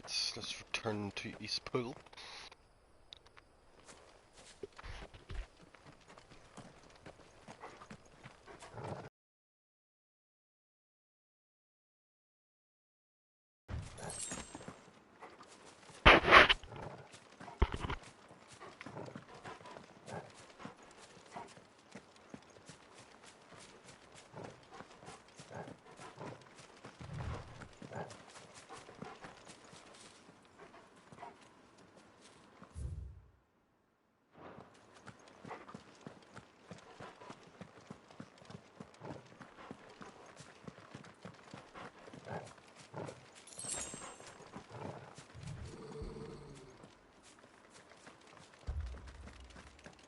Right, let's return to Eastpool.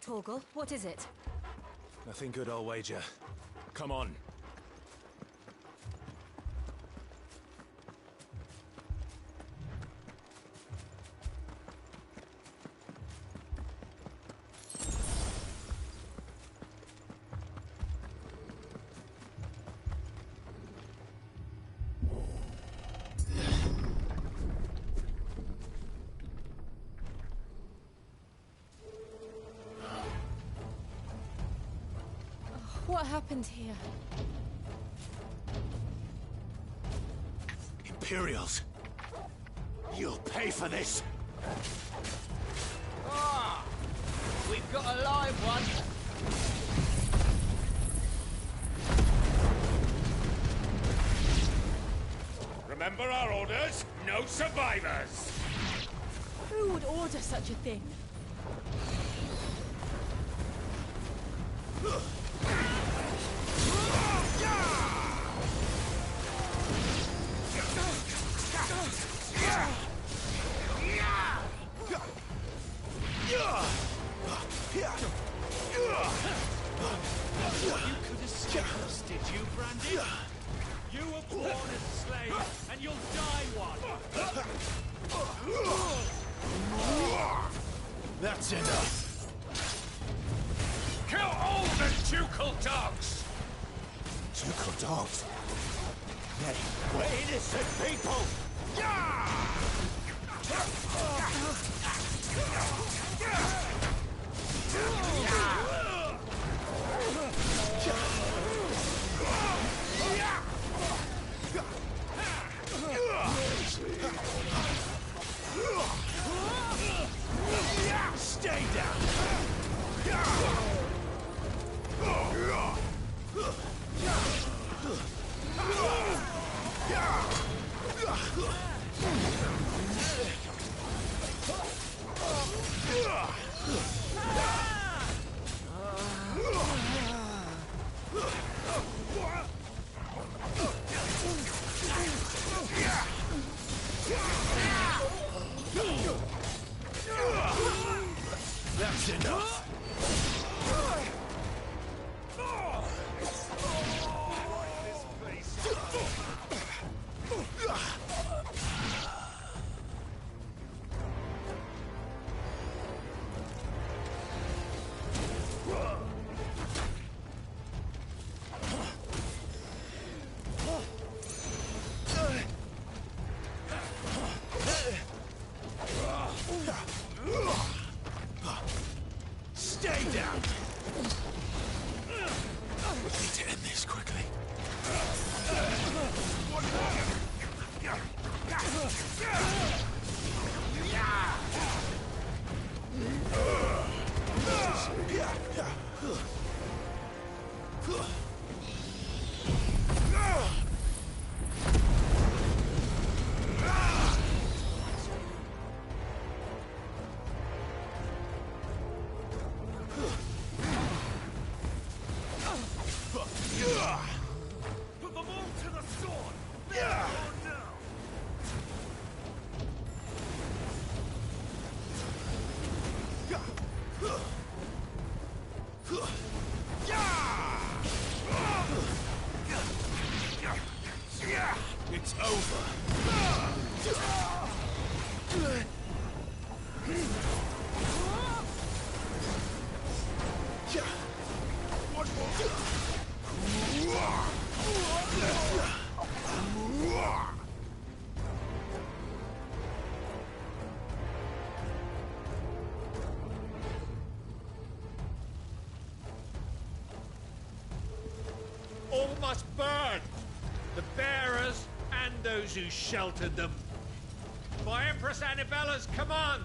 Torgal, what is it? Nothing good, I'll wager. Come on. What happened here? Imperials! You'll pay for this! Ah! We've got a live one! Remember our orders? No survivors! Who would order such a thing? You could escape us, did you, Brandy? You were born as a slave, and you'll die one! That's enough! Kill all the ducal dogs! Ducal dogs? Nay, we're innocent people! Stay down! That's enough! Stay down! We need to end this quickly. Put them all to the sword! Now or now! It's over. One more. burn! The bearers and those who sheltered them. By Empress Annibella's command!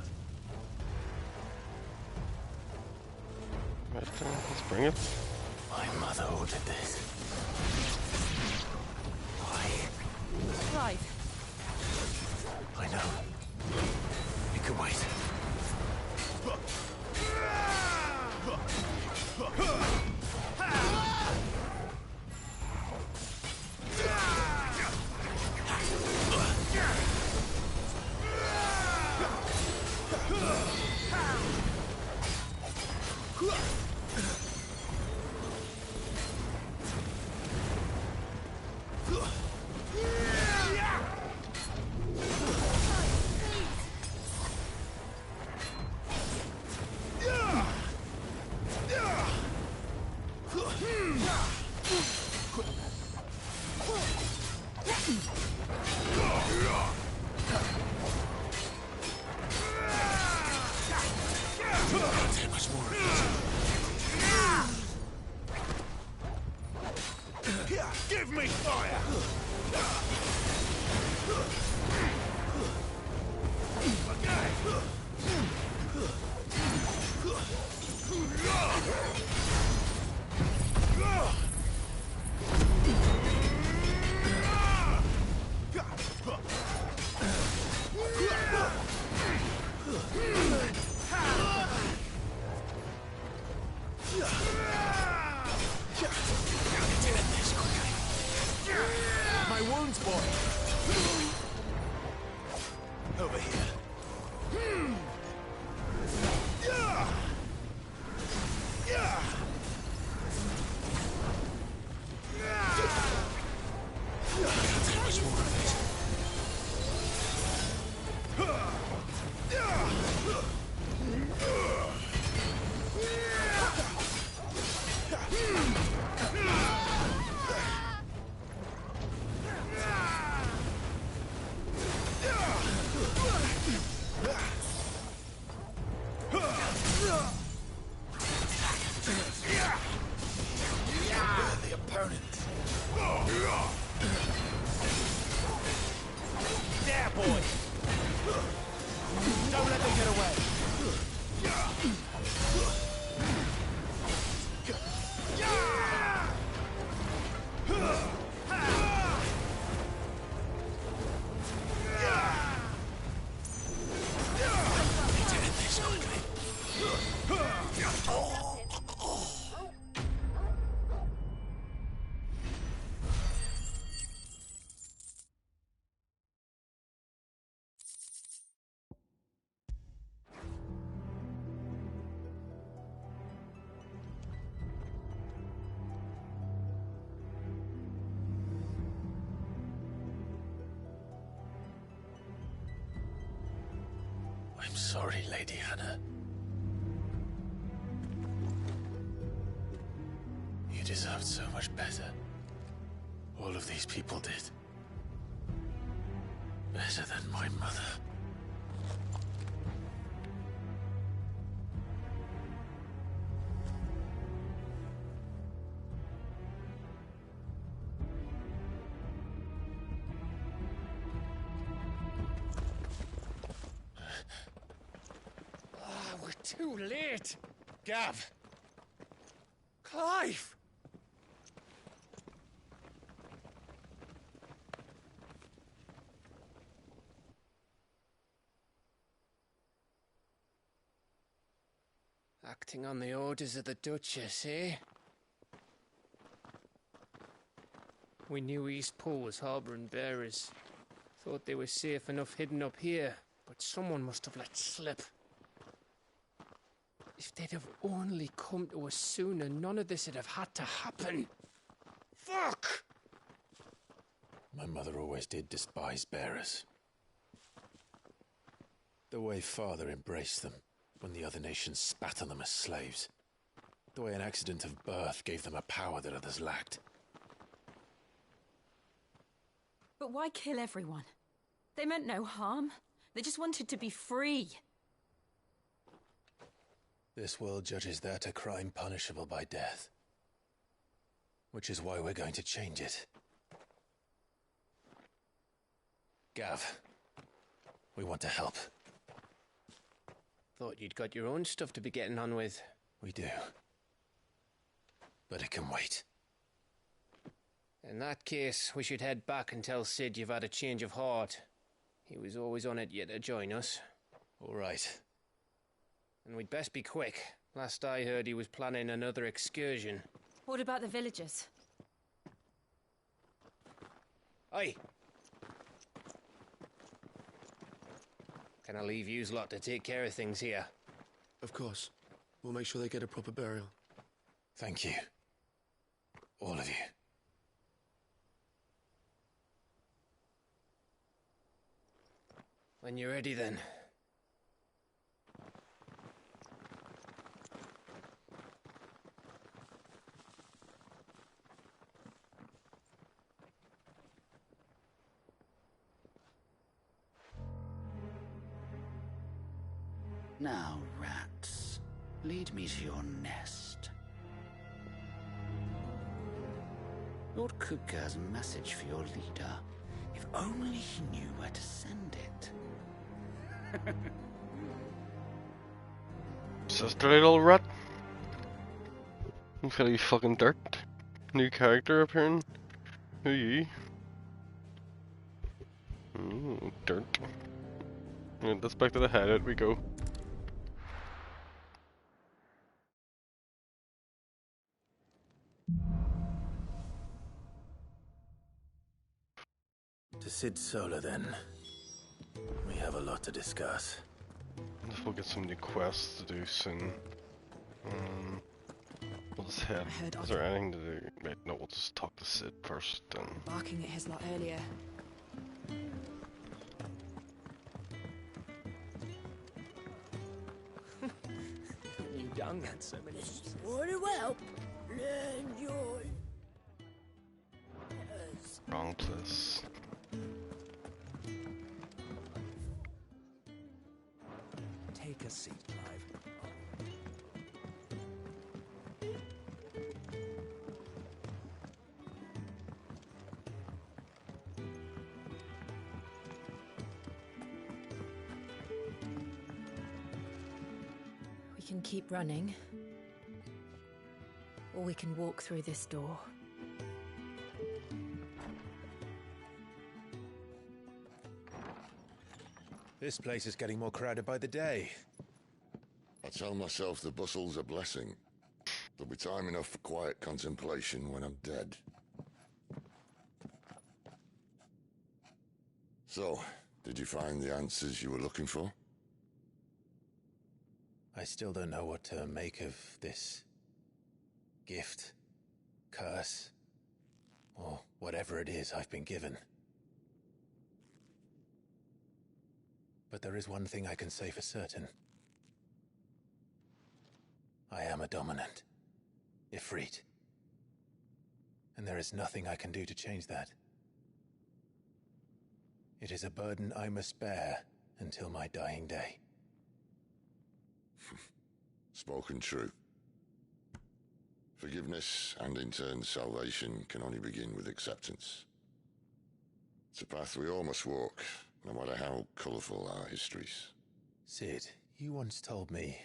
Right, let's bring it. My mother ordered this. Why? Clive, I know. You can wait. Give me fire! My wounds, boy! Over here. Can't take much more of it. The opponent. There, boy! Don't let them get away! Need to end this quickly. I'm sorry, Lady Hannah. You deserved so much better. All of these people did. Better than my mother. We're too late! Gav! Clive! Acting on the orders of the Duchess, eh? We knew Eastpool was harbouring bearers. Thought they were safe enough hidden up here, but someone must have let slip. If they'd have only come to us sooner, none of this would have had to happen. Fuck! My mother always did despise bearers. The way Father embraced them when the other nations spat on them as slaves. The way an accident of birth gave them a power that others lacked. but why kill everyone? They meant no harm. They just wanted to be free. This world judges that a crime punishable by death. which is why we're going to change it. Gav, we want to help. Thought you'd got your own stuff to be getting on with. We do. But it can wait. In that case, we should head back and tell Sid you've had a change of heart. He was always on it yet to join us. All right. And we'd best be quick. Last I heard, he was planning another excursion. What about the villagers? Aye. Can I leave yous lot to take care of things here? Of course. We'll make sure they get a proper burial. Thank you. All of you. When you're ready, then. Now, rats, lead me to your nest. Lord Kupka has a message for your leader. If only he knew where to send it. Sister little rat. You feel you fucking dirt. New character appearing. Who you? Ooh, dirt. Yeah, that's back to the head out we go. To Sid Solar, then. We have a lot to discuss. We'll get some new quests to do soon. We'll just head. Is there anything to do? Wait, no, we'll just talk to Sid first then. Barking at his lot earlier. You young and so many. Very well. Learn your... Wrong place. Take a seat, Clive. We can keep running. Or we can walk through this door. This place is getting more crowded by the day. I tell myself the bustle's a blessing. There'll be time enough for quiet contemplation when I'm dead. So, did you find the answers you were looking for? I still don't know what to make of this gift, curse, or whatever it is I've been given. But there is one thing I can say for certain. I am a dominant, Ifrit. And there is nothing I can do to change that. It is a burden I must bear until my dying day. Spoken true. Forgiveness, and in turn salvation, can only begin with acceptance. It's a path we all must walk, no matter how colourful our histories. Sid, you once told me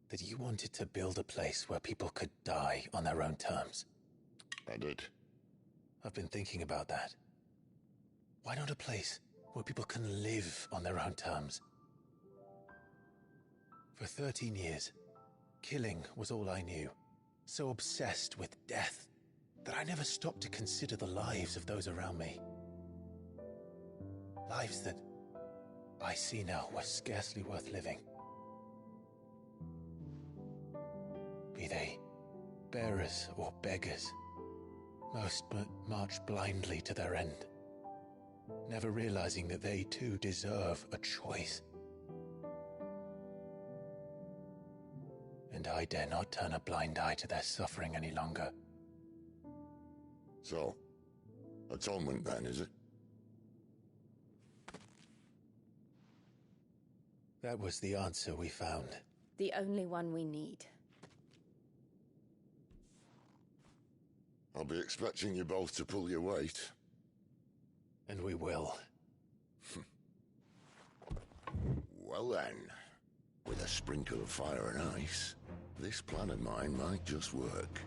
that you wanted to build a place where people could die on their own terms. I did. I've been thinking about that. Why not a place where people can live on their own terms? For 13 years, killing was all I knew. So obsessed with death that I never stopped to consider the lives of those around me. Lives that I see now were scarcely worth living. Be they bearers or beggars, most march blindly to their end, never realizing that they too deserve a choice. And I dare not turn a blind eye to their suffering any longer. So, atonement then, is it? That was the answer we found. The only one we need. I'll be expecting you both to pull your weight. And we will. Well then, with a sprinkle of fire and ice, this plan of mine might just work.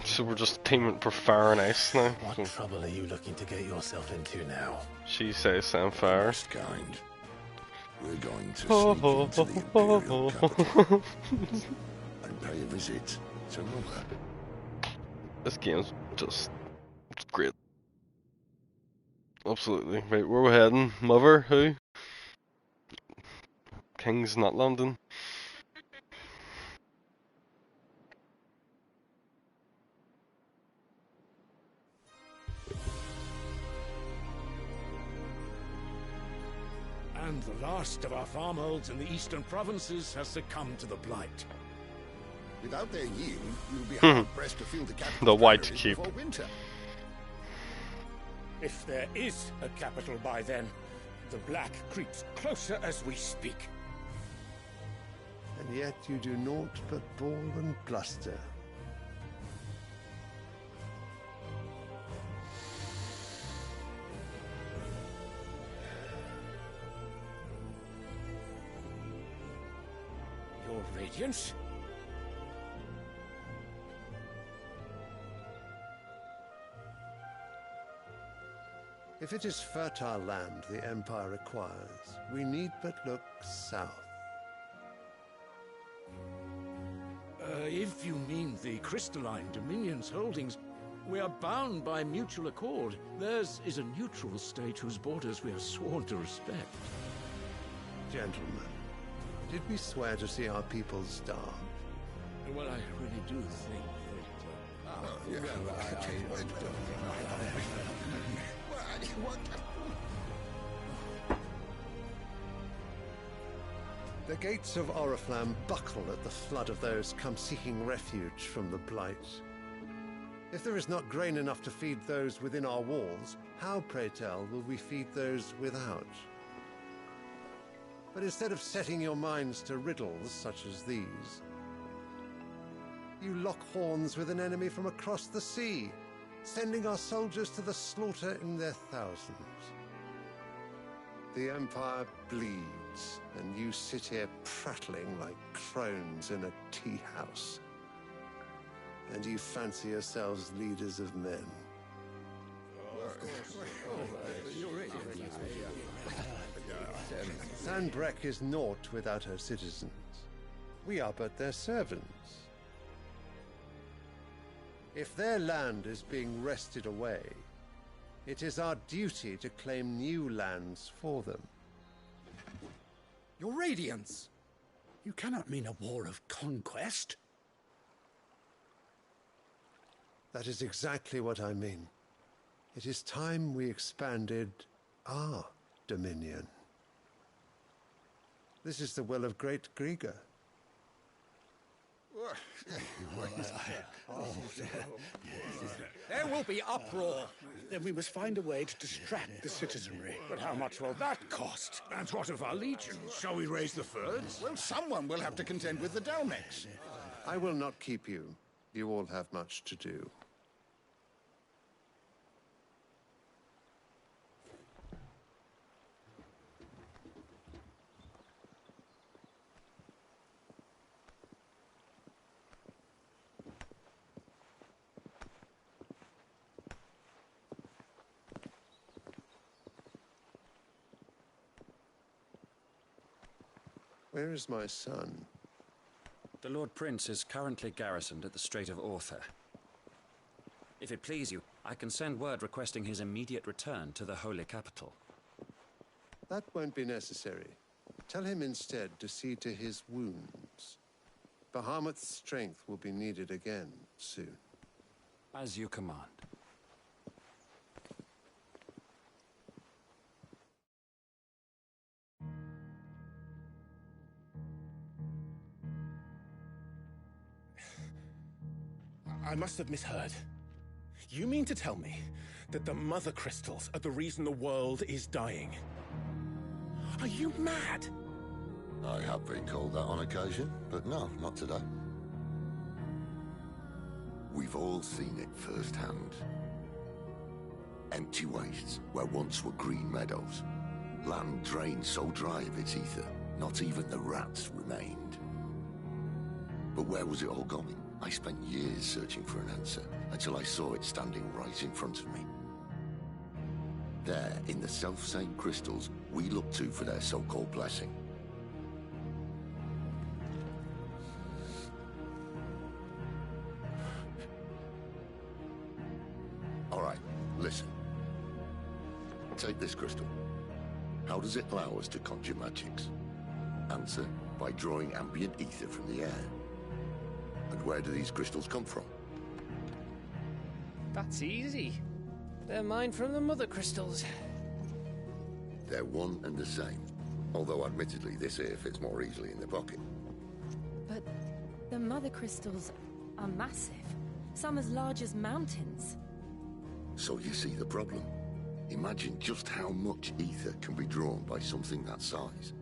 So we're just teaming for fire and ice now. What trouble are you looking to get yourself into now? She says Sam fire. First kind. We're going to sneak into the Imperial capital and pay a visit to Mother. This game's just it's great. Absolutely. Right, where we heading? Mother? Who? King's not London. And the last of our farmholds in the eastern provinces has succumbed to the blight. Without their yield, you'll be hard-pressed to fill the capital. The White Keep. Before winter. If there is a capital by then, the Black creeps closer as we speak. And yet you do naught but bawl and bluster. Your Radiance? If it is fertile land the Empire requires, we need but look south. If you mean the Crystalline Dominion's holdings, we are bound by mutual accord. Theirs is a neutral state whose borders we are sworn to respect. Gentlemen, did we swear to see our people starve? Well, I really do think The gates of Oriflamme buckle at the flood of those come seeking refuge from the Blight. If there is not grain enough to feed those within our walls, how, pray tell, will we feed those without? But instead of setting your minds to riddles such as these, you lock horns with an enemy from across the sea, sending our soldiers to the slaughter in their thousands. The Empire bleeds, and you sit here prattling like crones in a tea house. And you fancy yourselves leaders of men. Sanbreque is naught without her citizens. We are but their servants. If their land is being wrested away, it is our duty to claim new lands for them. Your Radiance! You cannot mean a war of conquest. That is exactly what I mean. It is time we expanded our dominion. This is the will of great Grieger. There will be uproar. Then we must find a way to distract the citizenry. But how much will that cost? And what of our legions? Shall we raise the Fyrds? Well, someone will have to contend with the Dalmex. I will not keep you. You all have much to do. Where is my son? The Lord Prince is currently garrisoned at the Strait of Arthur. If it please you, I can send word requesting his immediate return to the Holy Capital. That won't be necessary. Tell him instead to see to his wounds. Bahamut's strength will be needed again soon. As you command. I must have misheard. You mean to tell me that the Mother Crystals are the reason the world is dying? Are you mad? I have been called that on occasion, but no, not today. We've all seen it firsthand. Empty wastes where once were green meadows. Land drained so dry of its ether, not even the rats remained. But where was it all going? I spent years searching for an answer, until I saw it standing right in front of me. There, in the self-same crystals we look to for their so-called blessing. All right, listen. Take this crystal. How does it allow us to conjure magics? Answer, by drawing ambient ether from the air. And where do these crystals come from? That's easy. They're mined from the mother crystals. They're one and the same. Although admittedly this here fits more easily in the pocket. But the mother crystals are massive. Some as large as mountains. So you see the problem. Imagine just how much ether can be drawn by something that size.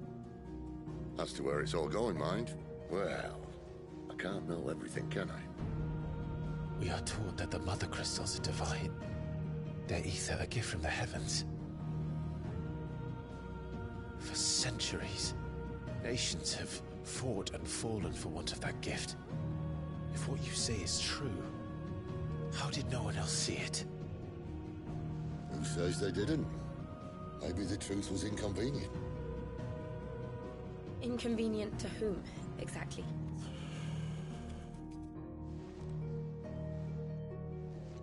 As to where it's all going, mind? Well, I can't know everything, can I? We are taught that the mother crystals are divine. Their ether a gift from the heavens. For centuries, nations have fought and fallen for want of that gift. If what you say is true, how did no one else see it? Who says they didn't? Maybe the truth was inconvenient. Inconvenient to whom, exactly?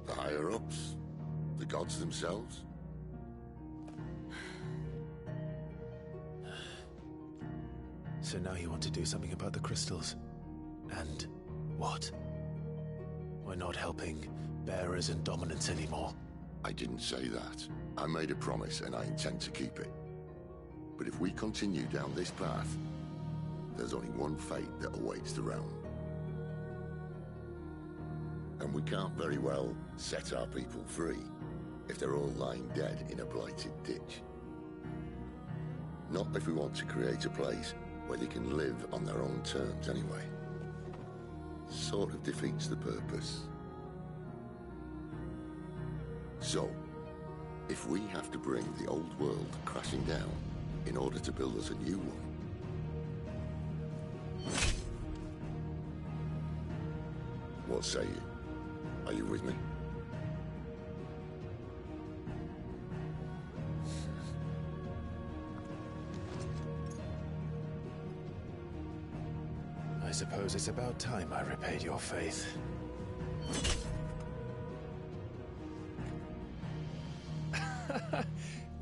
The higher-ups? The gods themselves? So now you want to do something about the crystals? And what? We're not helping bearers and dominants anymore. I didn't say that. I made a promise and I intend to keep it. But if we continue down this path, there's only one fate that awaits the realm. And we can't very well set our people free if they're all lying dead in a blighted ditch. Not if we want to create a place where they can live on their own terms anyway. Sort of defeats the purpose. So, if we have to bring the old world crashing down in order to build us a new one, what say you? Are you with me? I suppose it's about time I repaid your faith.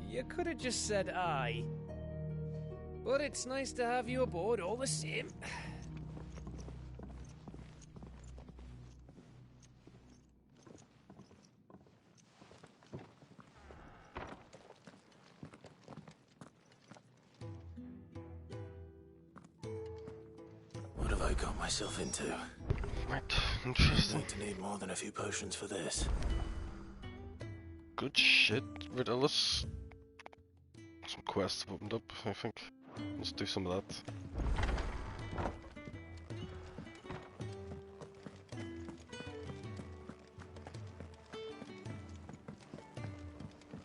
You could have just said aye. But it's nice to have you aboard all the same. What have I got myself into? Right, interesting. I'm going to need more than a few potions for this. Good shit, Riddles. Some quests have opened up, I think. Let's do some of that.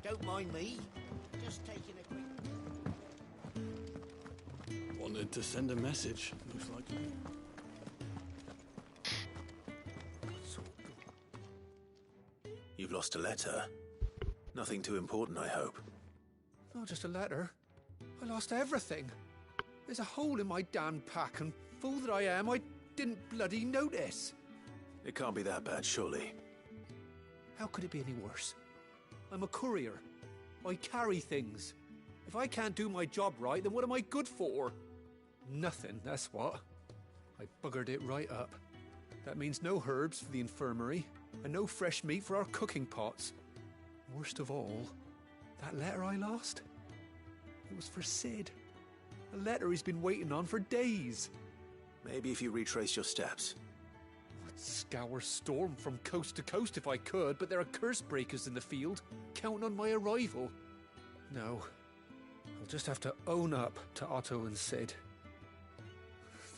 Don't mind me. Just taking a quick... Wanted to send a message, most likely. You've lost a letter. Nothing too important, I hope. Not just a letter. I lost everything. There's a hole in my damn pack, and fool that I am, I didn't bloody notice. It can't be that bad, surely. How could it be any worse? I'm a courier. I carry things. If I can't do my job right, then what am I good for? Nothing, that's what. I buggered it right up. That means no herbs for the infirmary, and no fresh meat for our cooking pots. Worst of all, that letter I lost? It was for Sid. A letter he's been waiting on for days. Maybe if you retrace your steps. I'd scour Storm from coast to coast if I could, but there are curse breakers in the field, counting on my arrival. No, I'll just have to own up to Otto and Sid.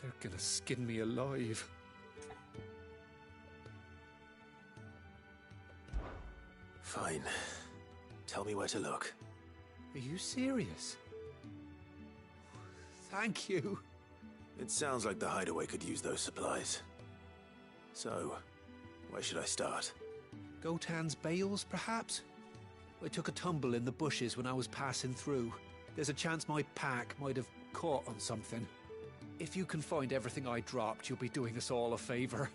They're gonna skin me alive. Fine. Tell me where to look. Are you serious? Thank you. It sounds like the hideaway could use those supplies. So, where should I start? Gotan's bales, perhaps? I took a tumble in the bushes when I was passing through. There's a chance my pack might have caught on something. If you can find everything I dropped, you'll be doing us all a favor.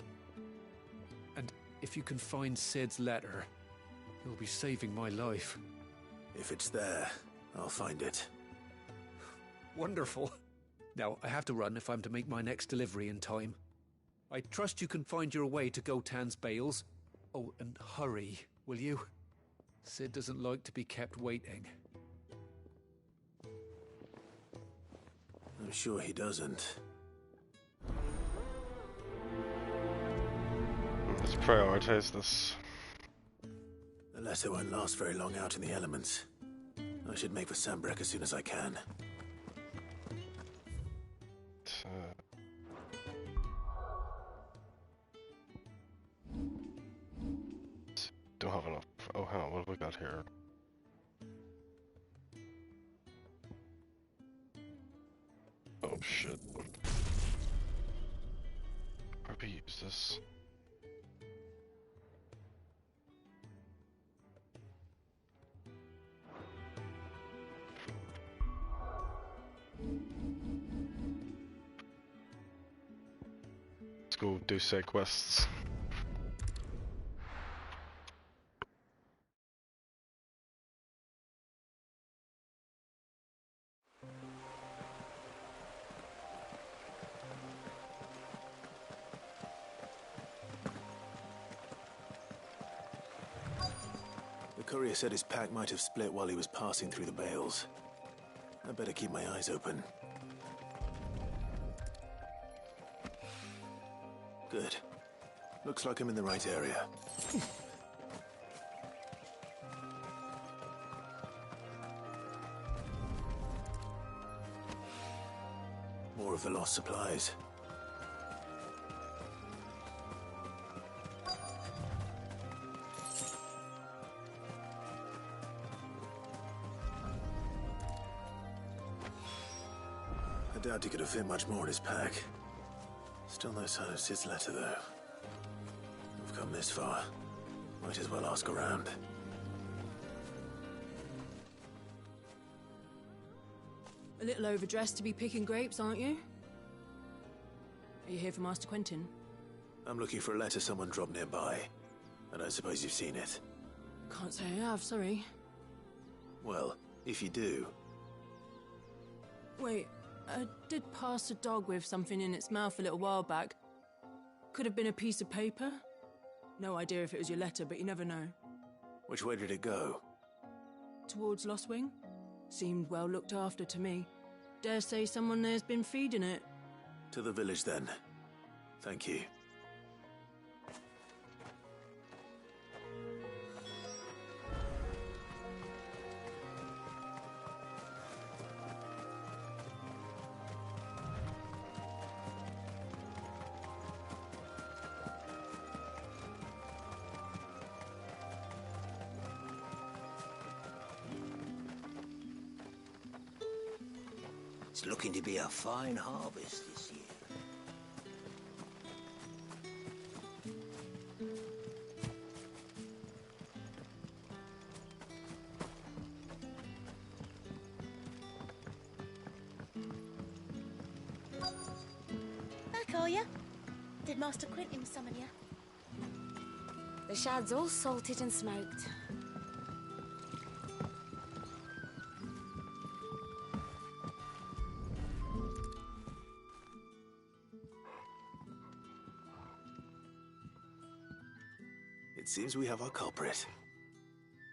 And if you can find Sid's letter, you'll be saving my life. If it's there, I'll find it. Wonderful. Now, I have to run if I'm to make my next delivery in time. I trust you can find your way to Gotan's bales. Oh, and hurry, will you? Sid doesn't like to be kept waiting. I'm sure he doesn't. Let's prioritize this. The letter won't last very long out in the elements. I should make for Sanbreque as soon as I can. Don't have enough. Oh, hang on, what have we got here? Oh shit. Probably use this. Let's go do side quests. The courier said his pack might have split while he was passing through the bales. I better keep my eyes open. Good. Looks like I'm in the right area. More of the lost supplies. I doubt he could have fit much more in his pack. Still no sign of Sid's letter, though. We've come this far. Might as well ask around. A little overdressed to be picking grapes, aren't you? Are you here for Master Quentin? I'm looking for a letter someone dropped nearby. I don't suppose you've seen it. Can't say I have, sorry. Well, if you do... Wait, I did pass a dog with something in its mouth a little while back. Could have been a piece of paper. No idea if it was your letter, but you never know. Which way did it go? Towards Lostwing? Seemed well looked after to me. Dare say someone there's been feeding it. To the village, then. Thank you. It's looking to be a fine harvest this year. Back, are ya? Did Master Quentin summon ya? The shad's all salted and smoked. It seems we have our culprit.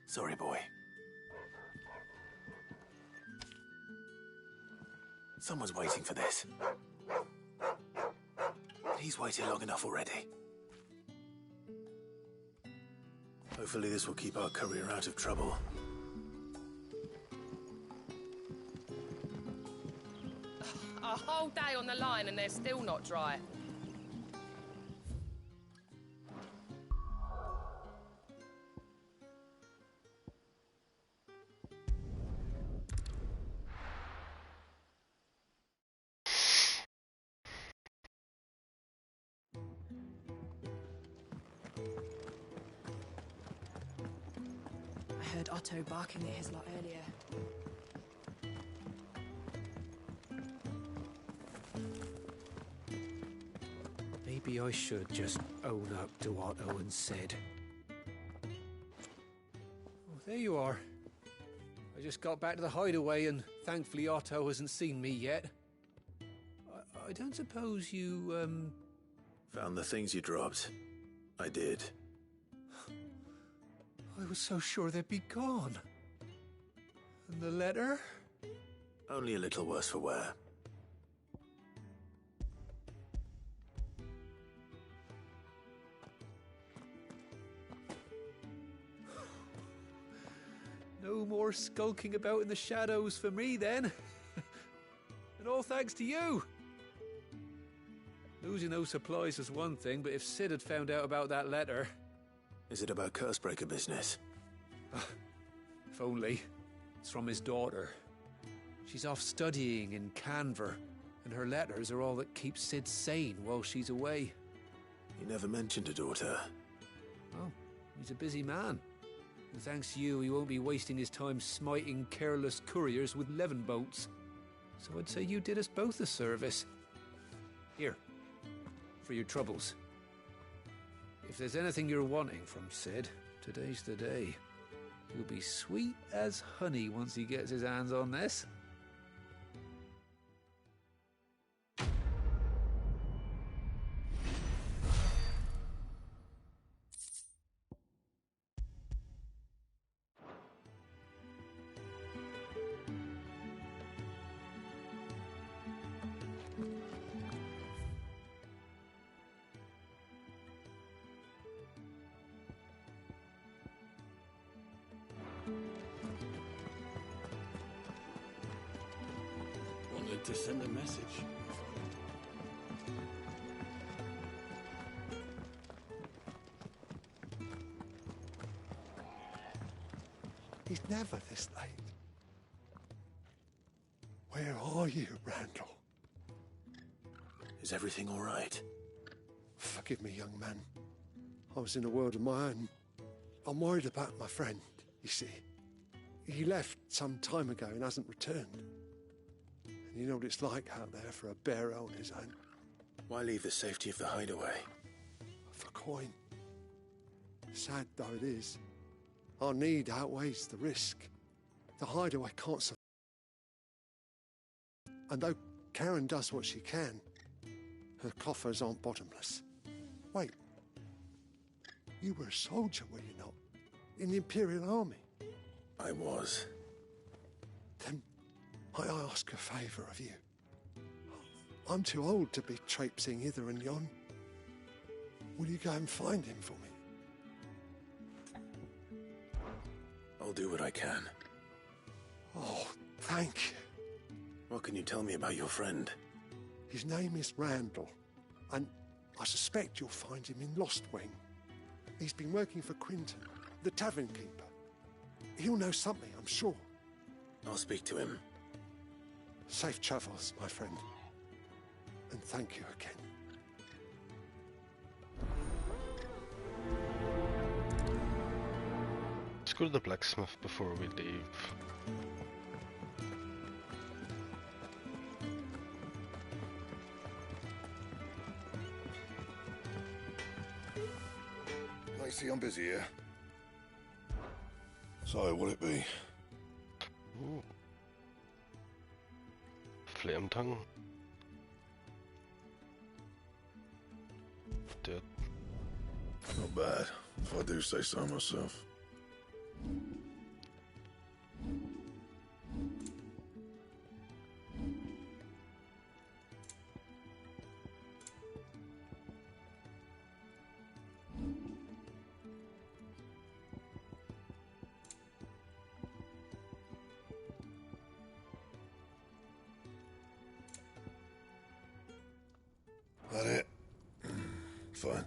Sorry, boy. Someone's waiting for this. And he's waited long enough already. Hopefully this will keep our courier out of trouble. A whole day on the line and they're still not dry. heard Otto barking at his lot earlier. Maybe I should just own up to what Owen said. Oh, there you are. I just got back to the hideaway and thankfully Otto hasn't seen me yet. I don't suppose you, Found the things you dropped. I did. I was so sure they'd be gone. And the letter? Only a little worse for wear. No more skulking about in the shadows for me, then. And all thanks to you. Losing those supplies was one thing, but if Sid had found out about that letter... Is it about Cursebreaker business? If only. It's from his daughter. She's off studying in Canver, and her letters are all that keeps Sid sane while she's away. You never mentioned a daughter. Oh, he's a busy man. And thanks to you, he won't be wasting his time smiting careless couriers with levin bolts. So I'd say you did us both a service. Here, for your troubles. If there's anything you're wanting from Sid, today's the day. He'll be sweet as honey once he gets his hands on this. Wanted to send a message. He's never this late. Where are you, Randall? Is everything all right? Forgive me, young man. I was in a world of my own. I'm worried about my friend, you see. He left some time ago and hasn't returned. And you know what it's like out there for a bearer on his own. Why leave the safety of the hideaway? For coin. Sad though it is, our need outweighs the risk. The hideaway can't survive. And though Karen does what she can, her coffers aren't bottomless. Wait. You were a soldier, were you not? In the Imperial Army? I was. Then might I ask a favour of you? I'm too old to be traipsing hither and yon. Will you go and find him for me? I'll do what I can. Oh, thank you. What can you tell me about your friend? His name is Randall, and I suspect you'll find him in Lostwing. He's been working for Quinton, the tavern keeper. He'll know something, I'm sure. I'll speak to him. Safe travels, my friend. And thank you again. Let's go to the blacksmith before we leave. I see I'm busy here. So, what'll it be? Ooh. Flame tongue. Dead. Not bad, if I do say so myself. That it? Fine.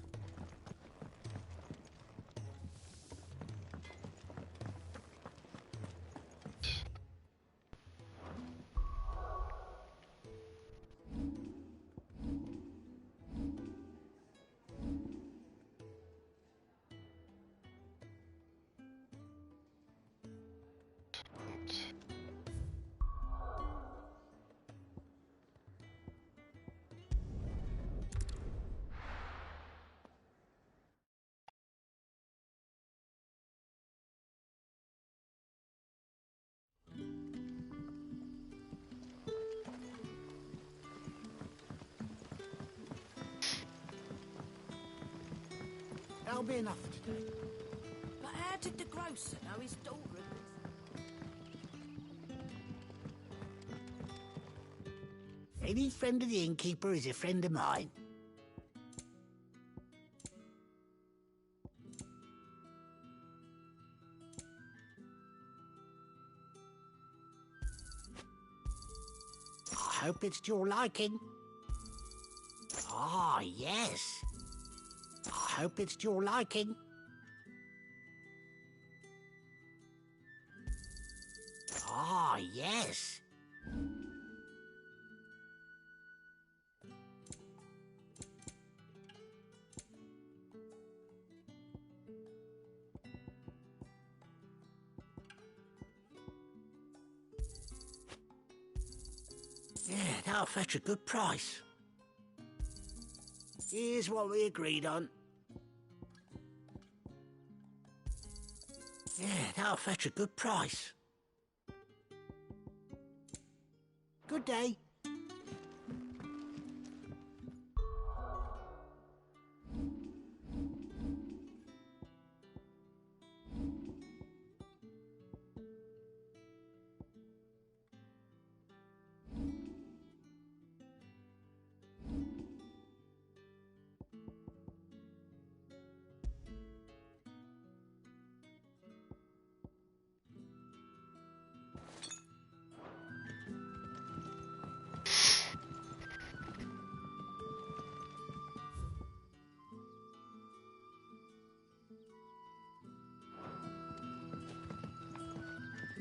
be enough for today. But how did the grocer know his daughter? Any friend of the innkeeper is a friend of mine. I hope it's to your liking. Ah, yes. I hope it's to your liking. Ah, yes. Yeah, that'll fetch a good price. Here's what we agreed on. Yeah, that'll fetch a good price. Good day.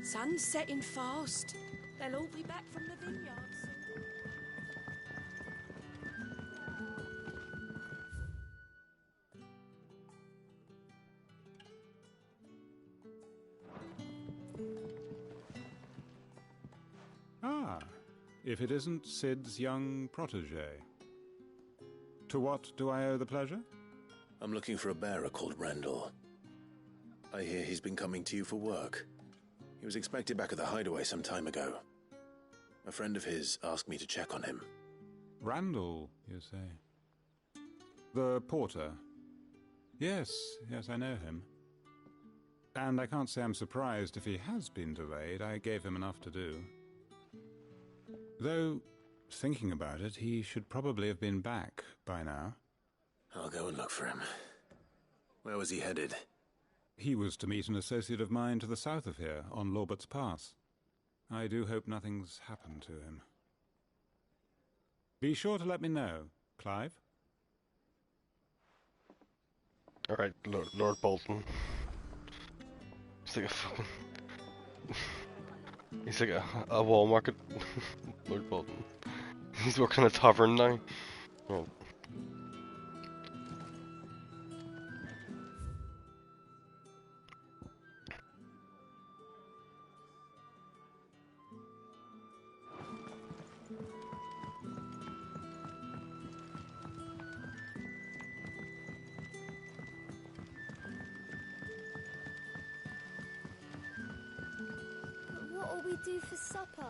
Sun's setting fast. They'll all be back from the vineyards. Ah, if it isn't Sid's young protege. To what do I owe the pleasure? I'm looking for a bearer called Randall. I hear he's been coming to you for work. He was expected back at the hideaway some time ago. A friend of his asked me to check on him. Randall, you say? The porter? Yes, I know him. And I can't say I'm surprised if he has been delayed. I gave him enough to do. Though, thinking about it, he should probably have been back by now. I'll go and look for him. Where was he headed? He was to meet an associate of mine to the south of here, on Lorbert's Pass. I do hope nothing's happened to him. Be sure to let me know, Clive. Alright, Lord Bolton. He's like a fucking... He's like a Walmart Lord Bolton. He's working at a tavern now. Right. What'll we do for supper?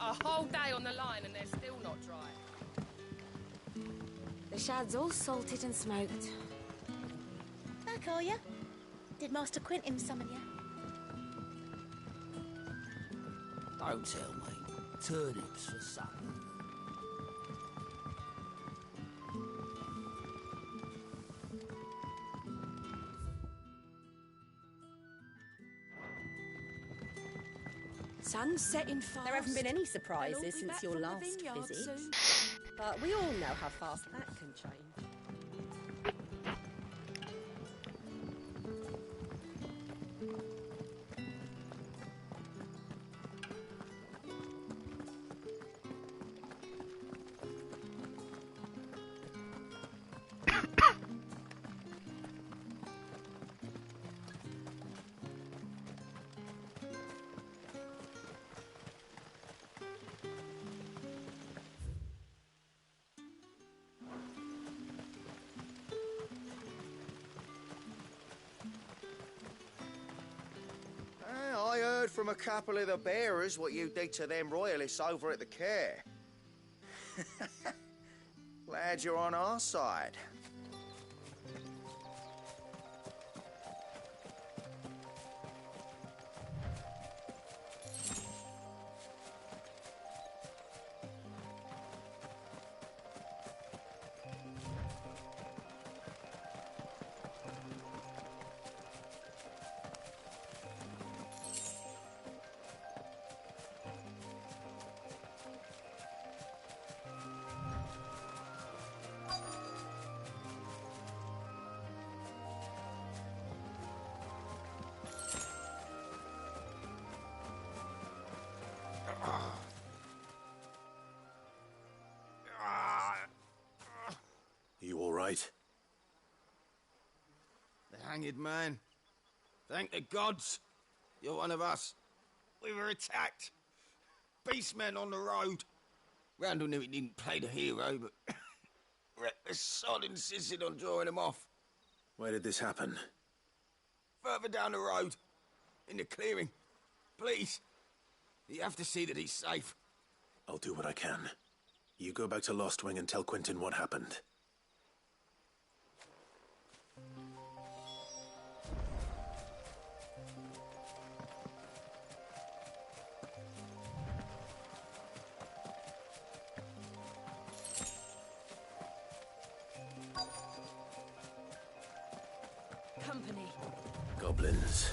A whole day on the line and they're still not dry. The shad's all salted and smoked. Back, are you? Did Master Quentin summon you? Don't tell me. Turnips for supper. Sun's setting fast. There haven't been any They'll all surprises be since back your from the last vineyards visit. soon. But we all know how fast that can change. from a couple of the bearers what you did to them royalists over at the care. Glad you're on our side. You all right? The hanged man. Thank the gods. You're one of us. We were attacked. Beastmen on the road. Randall knew he didn't play the hero, but the sod insisted on drawing him off. Where did this happen? Further down the road. In the clearing. Please. You have to see that he's safe. I'll do what I can. You go back to Lost Wing and tell Quentin what happened. Company. Goblins.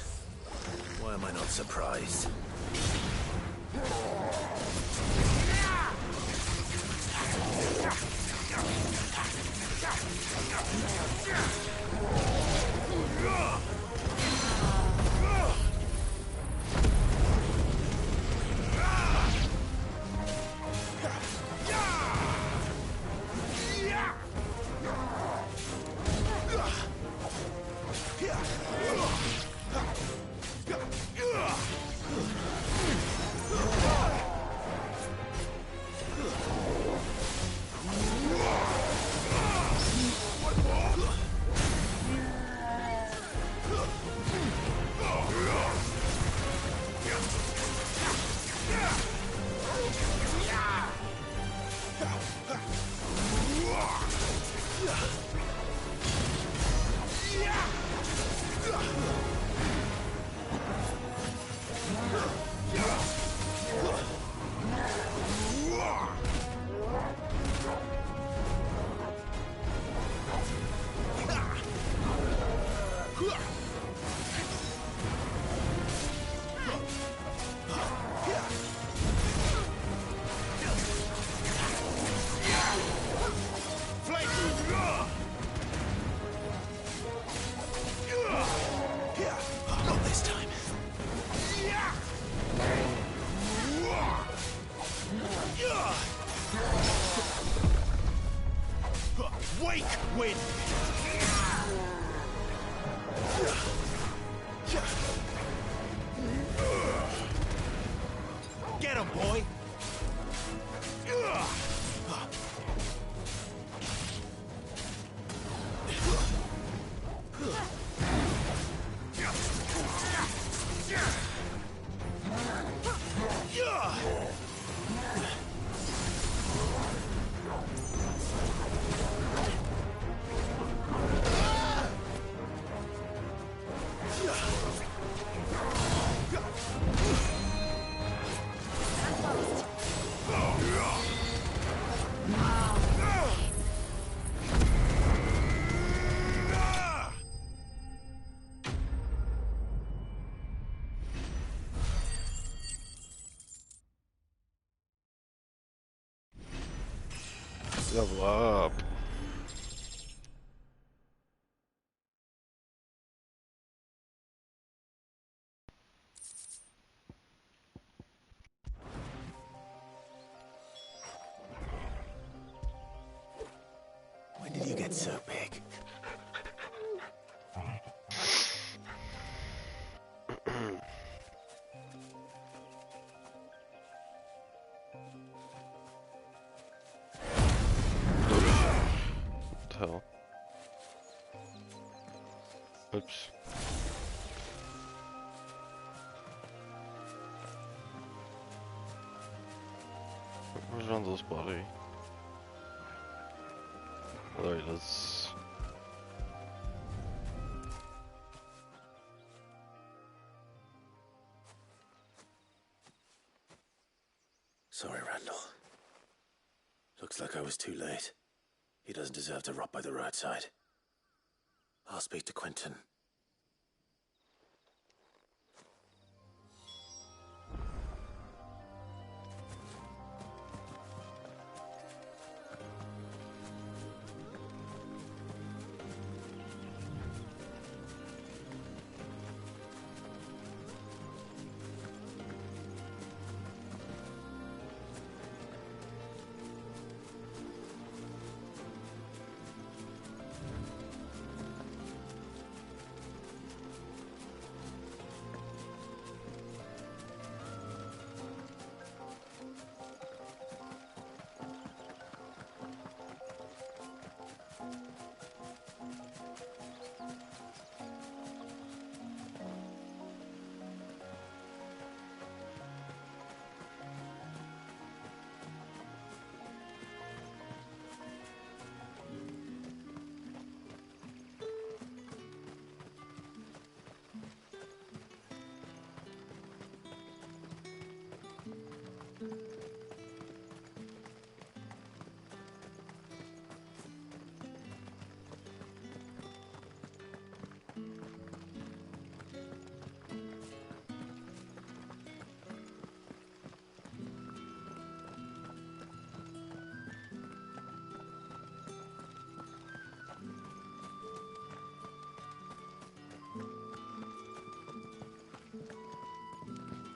Why am I not surprised? Not this time. Wake wind! Get him, boy! Level up. When did you get so big? Hell. Oops. Where's Randall's body? Oh, there he is. Sorry, Randall. Looks like I was too late. He doesn't deserve to rot by the roadside. I'll speak to Quentin.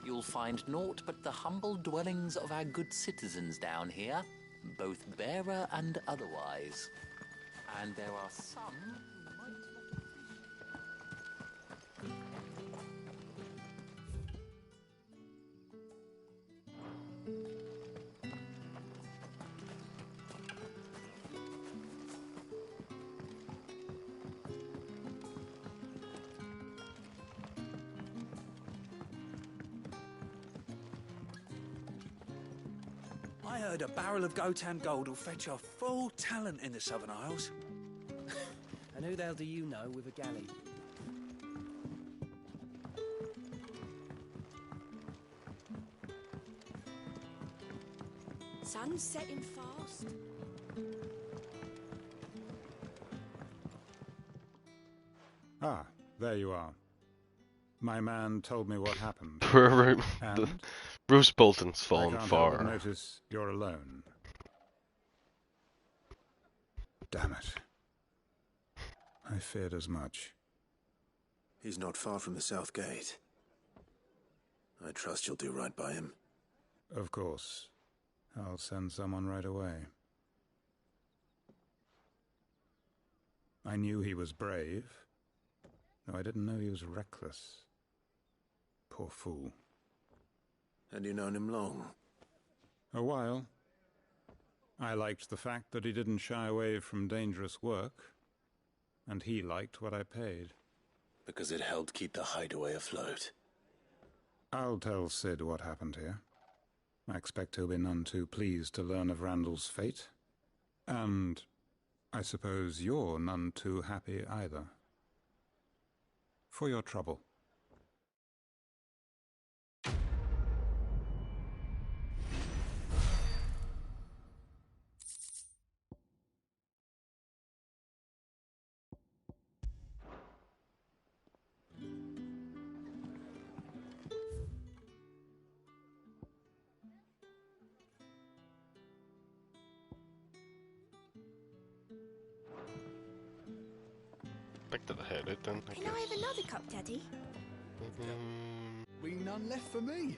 You'll find naught but the humble dwellings of our good citizens down here, both bearer and otherwise. And there are some who might not I heard a barrel of Gotan gold will fetch a full talent in the Southern Isles. And who the hell do you know with a galley? Sun's setting fast. Ah, there you are. My man told me what happened. The Bruce Bolton's fallen I can't far. help but notice you're alone. Damn it. I feared as much. He's not far from the South Gate. I trust you'll do right by him. Of course. I'll send someone right away. I knew he was brave, though I didn't know he was reckless. Poor fool. And you known him long? A while. I liked the fact that he didn't shy away from dangerous work, and he liked what I paid. Because it helped keep the hideaway afloat. I'll tell Sid what happened here. I expect he'll be none too pleased to learn of Randall's fate. And I suppose you're none too happy either. For your trouble. Back to the head, it then. Can I have another cup, Daddy? We none left for me.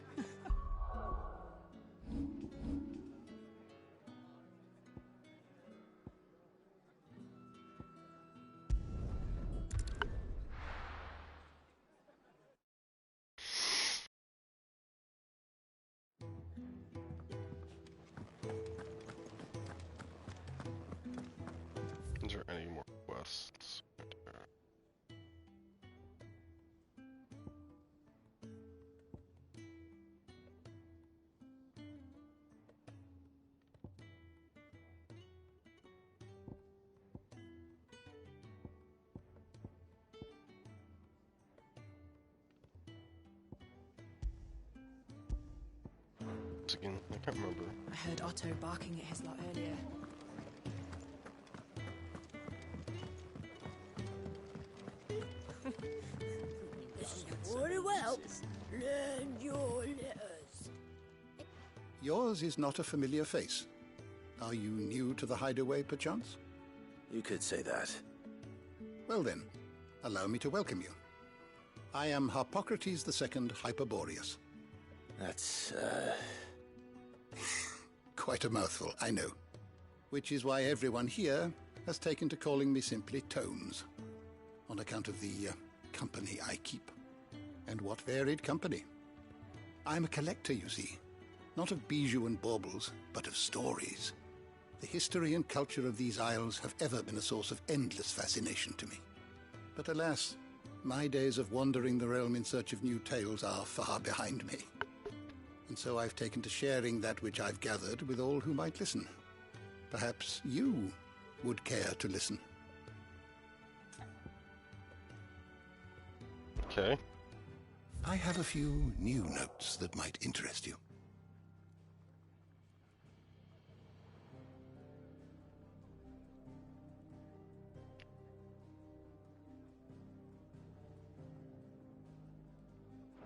Is there any more quests? notes again? I can't remember. I heard Otto barking at his lot earlier. Very well. Learn your letters. Yours is not a familiar face. Are you new to the hideaway, perchance? You could say that. Well then, allow me to welcome you. I am Harpocrates II Hyperboreus. That's, Quite a mouthful, I know. Which is why everyone here has taken to calling me simply Tomes, on account of the company I keep. And what varied company. I'm a collector, you see. Not of bijou and baubles, but of stories. The history and culture of these isles have ever been a source of endless fascination to me. But alas, my days of wandering the realm in search of new tales are far behind me. And so I've taken to sharing that which I've gathered with all who might listen. Perhaps you would care to listen. Okay. I have a few new notes that might interest you.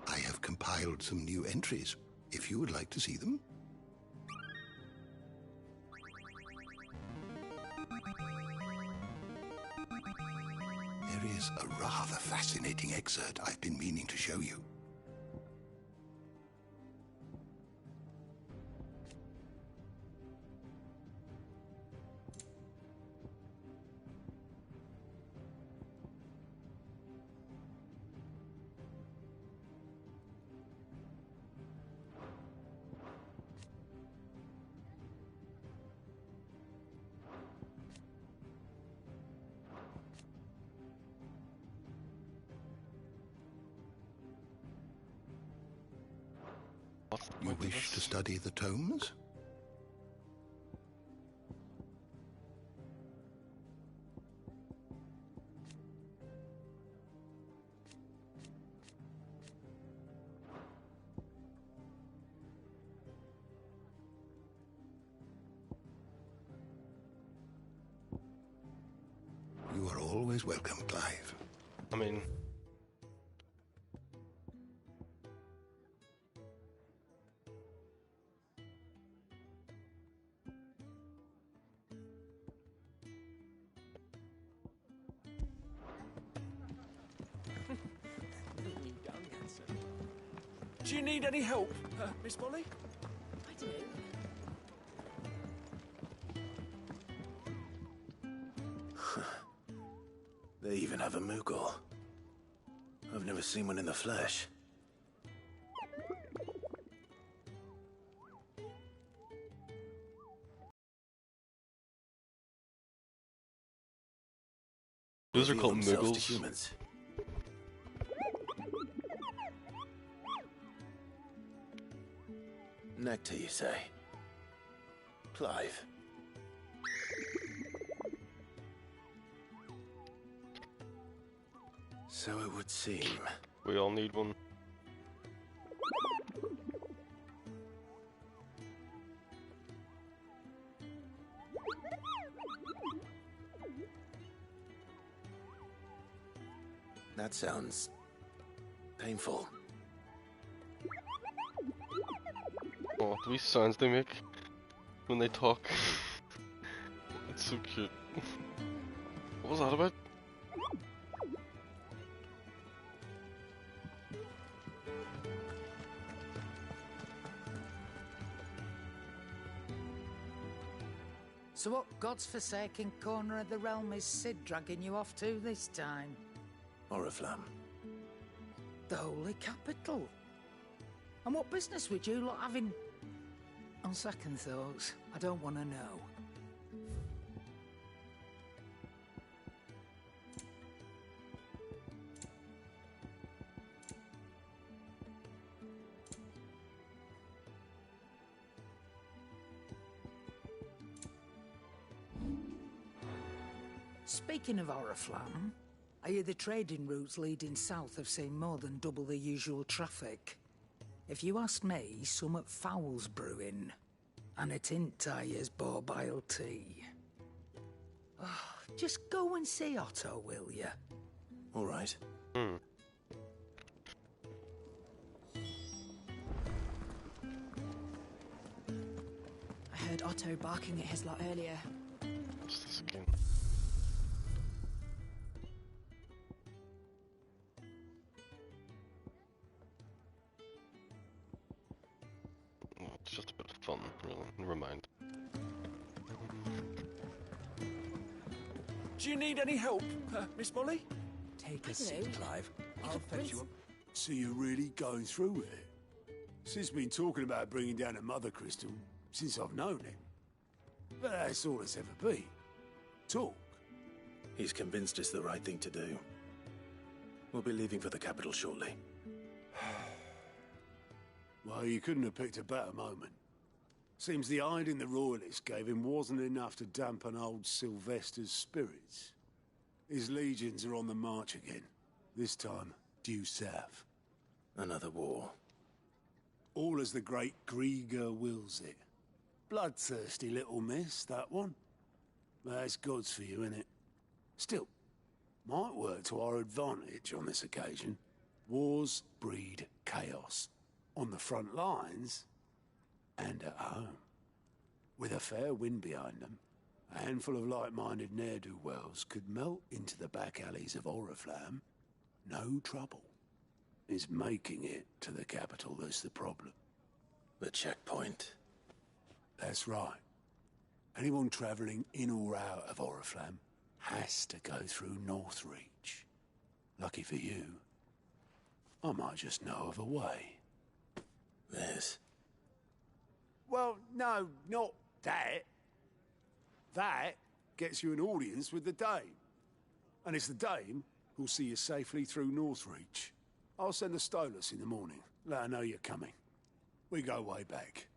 I have compiled some new entries, if you would like to see them. There is a rather fascinating excerpt I've been meaning to show you. You wish to study the tomes? You are always welcome, Clive. I mean... Do you need any help, Miss Molly? I do. They even have a Moogle. I've never seen one in the flesh. Those are Reveal called themselves to Moogles. humans. Nectar, you say? Clive. So it would seem. We all need one. That sounds painful. Oh, the wee sounds they make when they talk. It's so cute. What was that about? So what God's forsaken corner of the realm is Sid dragging you off to this time? Oriflamme. The Holy Capital. And what business would you lot having? On second thoughts, I don't want to know. Speaking of Oriflamme, I hear the trading routes leading south have seen more than double the usual traffic. If you ask me, summat foul's brewing. And it ain't Tyre's borbile tea. Oh, just go and see Otto, will you? All right. I heard Otto barking at his lot earlier. What's this again? Oh, it's just a bit of fun, really. Never mind. Do you need any help, Miss Molly? Take I a seat, dunno. Clive. You I'll could fetch you rinse- up. So you're really going through with it? Sis been talking about bringing down a Mother Crystal since I've known him. But that's all it's ever been. Talk. He's convinced it's the right thing to do. We'll be leaving for the capital shortly. Well, you couldn't have picked a better moment. Seems the hiding the Royalists gave him wasn't enough to dampen old Sylvester's spirits. His legions are on the march again. This time, due south. Another war. All as the great Grieger wills it. Bloodthirsty little miss, that one. But that's God's for you, innit? Still, might work to our advantage on this occasion. Wars breed chaos. On the front lines, and at home. With a fair wind behind them, a handful of like-minded ne'er-do-wells could melt into the back alleys of Oriflamme. No trouble. It's making it to the capital that's the problem. The checkpoint. That's right. Anyone travelling in or out of Oriflamme has to go through Northreach. Lucky for you, I might just know of a way. This. Well, no, not that. That gets you an audience with the Dame. And it's the Dame who'll see you safely through Northreach. I'll send the Stolas in the morning. Let her know you're coming. We go way back.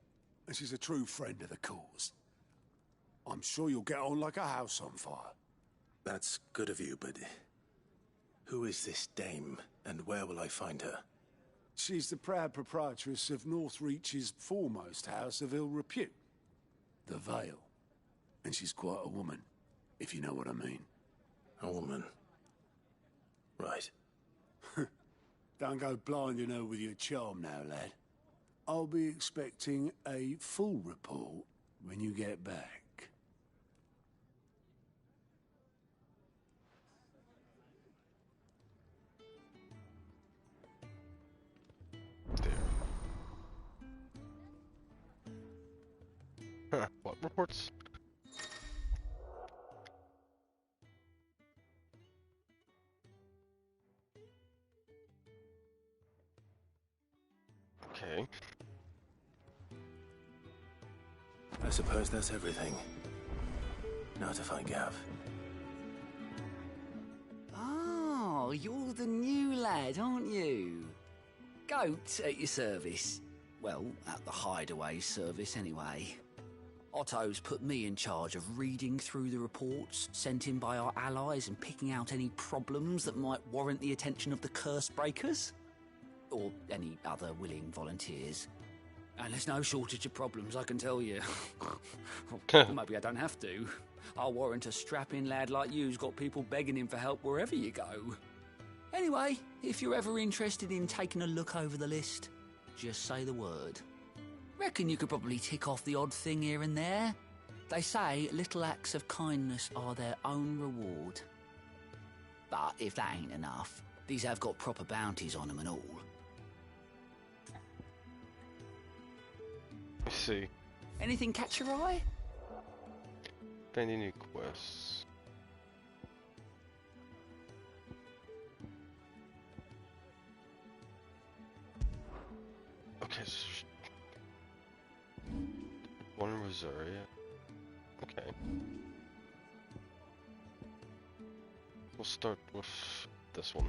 And she's a true friend of the cause. I'm sure you'll get on like a house on fire. That's good of you, but who is this dame, and where will I find her? She's the proud proprietress of Northreach's foremost house of ill repute, the Vale. And she's quite a woman, if you know what I mean. A woman. Right. Don't go blinding her with your charm now, lad. I'll be expecting a full report when you get back. Huh, what reports? Okay. I suppose that's everything. Now to find Gav. Oh, you're the new lad, aren't you? Goat at your service. Well, at the Hideaway service, anyway. Otto's put me in charge of reading through the reports sent in by our allies and picking out any problems that might warrant the attention of the Curse Breakers. Or any other willing volunteers. And there's no shortage of problems, I can tell you. Maybe I don't have to. I'll warrant a strapping lad like you's got people begging him for help wherever you go. Anyway, if you're ever interested in taking a look over the list, just say the word. Reckon you could probably tick off the odd thing here and there. They say little acts of kindness are their own reward. But if that ain't enough, these have got proper bounties on them and all. Let's see. Anything catch your eye? Any new quests? Okay, one in Rosaria. Okay. We'll start with this one.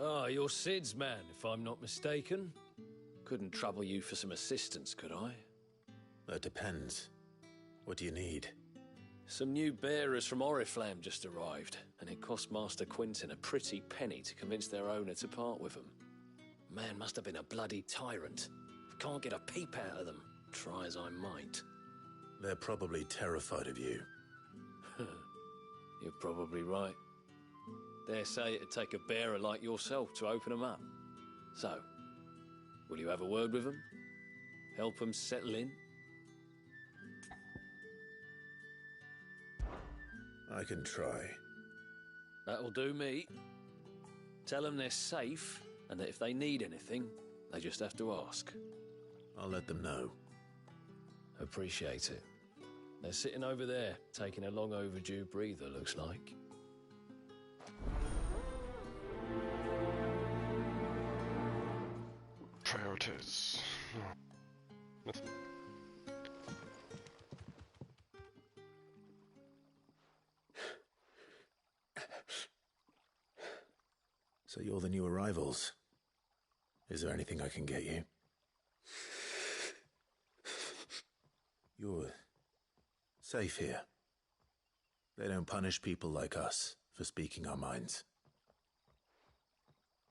Ah, you're Sid's man, if I'm not mistaken. couldn't trouble you for some assistance, could I? That depends. What do you need? Some new bearers from Oriflamme just arrived, and it cost Master Quinton a pretty penny to convince their owner to part with them. Man must have been a bloody tyrant. Can't get a peep out of them, try as I might. They're probably terrified of you. You're probably right. Dare say it'd take a bearer like yourself to open them up. So, will you have a word with them? Help them settle in? I can try. That'll do me. Tell them they're safe, and that if they need anything, they just have to ask. I'll let them know. Appreciate it. They're sitting over there, taking a long overdue breather, looks like. Priorities. So you're the new arrivals. Is there anything I can get you? You're safe here. They don't punish people like us for speaking our minds.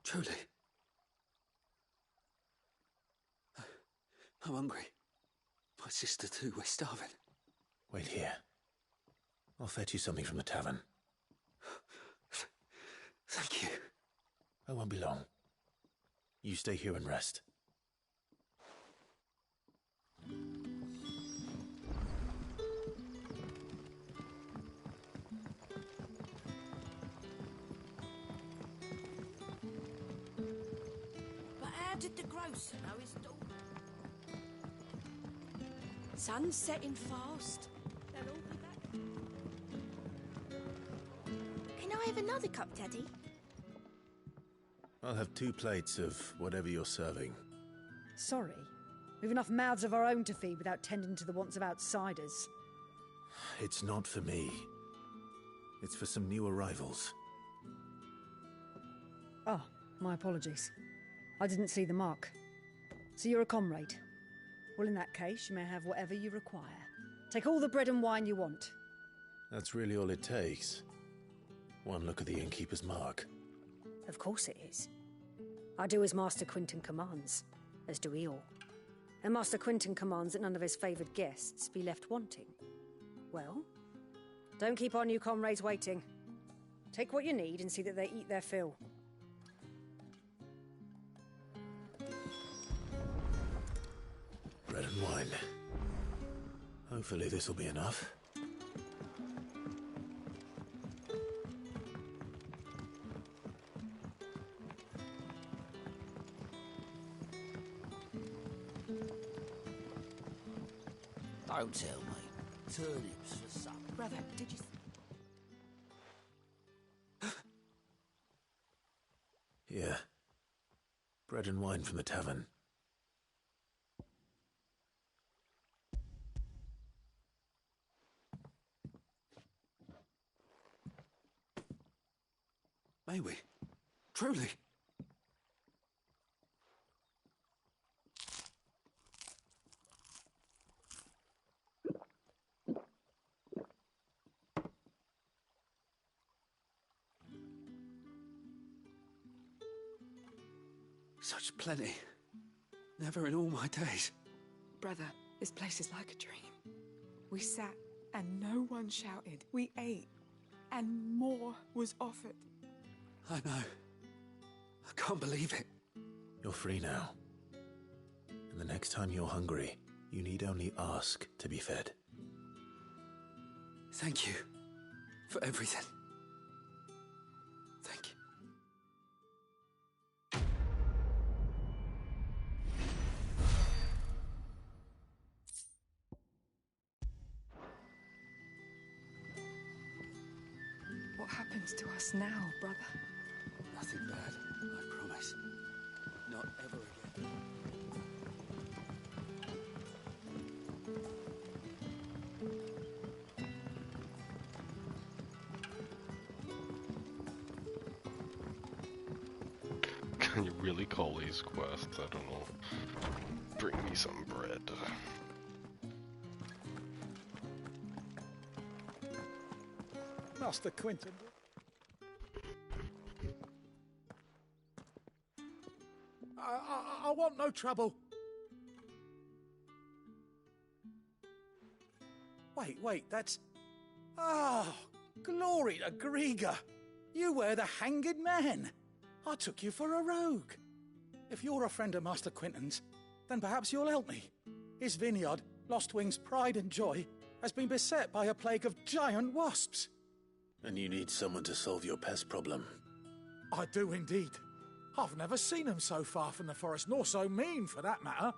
Truly. I'm hungry. My sister too, we're starving. Wait here. I'll fetch you something from the tavern. Thank you. I won't be long. You stay here and rest. But how did the grocer know his daughter? Sun's setting fast. They'll all be back. Can I have another cup, Daddy? I'll have 2 plates of whatever you're serving. Sorry. We've enough mouths of our own to feed without tending to the wants of outsiders. It's not for me. It's for some new arrivals. Oh, my apologies. I didn't see the mark. So you're a comrade. Well, in that case, you may have whatever you require. Take all the bread and wine you want. That's really all it takes. One look at the innkeeper's mark. Of course it is. I do as Master Quinton commands, as do we all. And Master Quinton commands that none of his favoured guests be left wanting. Well, don't keep our new comrades waiting. Take what you need and see that they eat their fill. Bread and wine. Hopefully this'll be enough. Don't tell me. Turnips for supper. Brother, did you... Here. Bread and wine from the tavern. May we? Truly? Such plenty. Never in all my days. Brother, this place is like a dream. We sat and no one shouted. We ate and more was offered. I know. I can't believe it. You're free now. And the next time you're hungry, you need only ask to be fed. Thank you for everything. Thank you. What happens to us now, brother? Nothing bad, I promise. Not ever again. Can you really call these quests? I don't know. Bring me some bread. Master Quentin. I want no trouble. Wait, that's... Ah, glory to Grieger. You were the Hanged Man. I took you for a rogue. If you're a friend of Master Quentin's, then perhaps you'll help me. His vineyard, Lostwing's pride and joy, has been beset by a plague of giant wasps. And you need someone to solve your pest problem. I do indeed. I've never seen them so far from the forest, nor so mean, for that matter.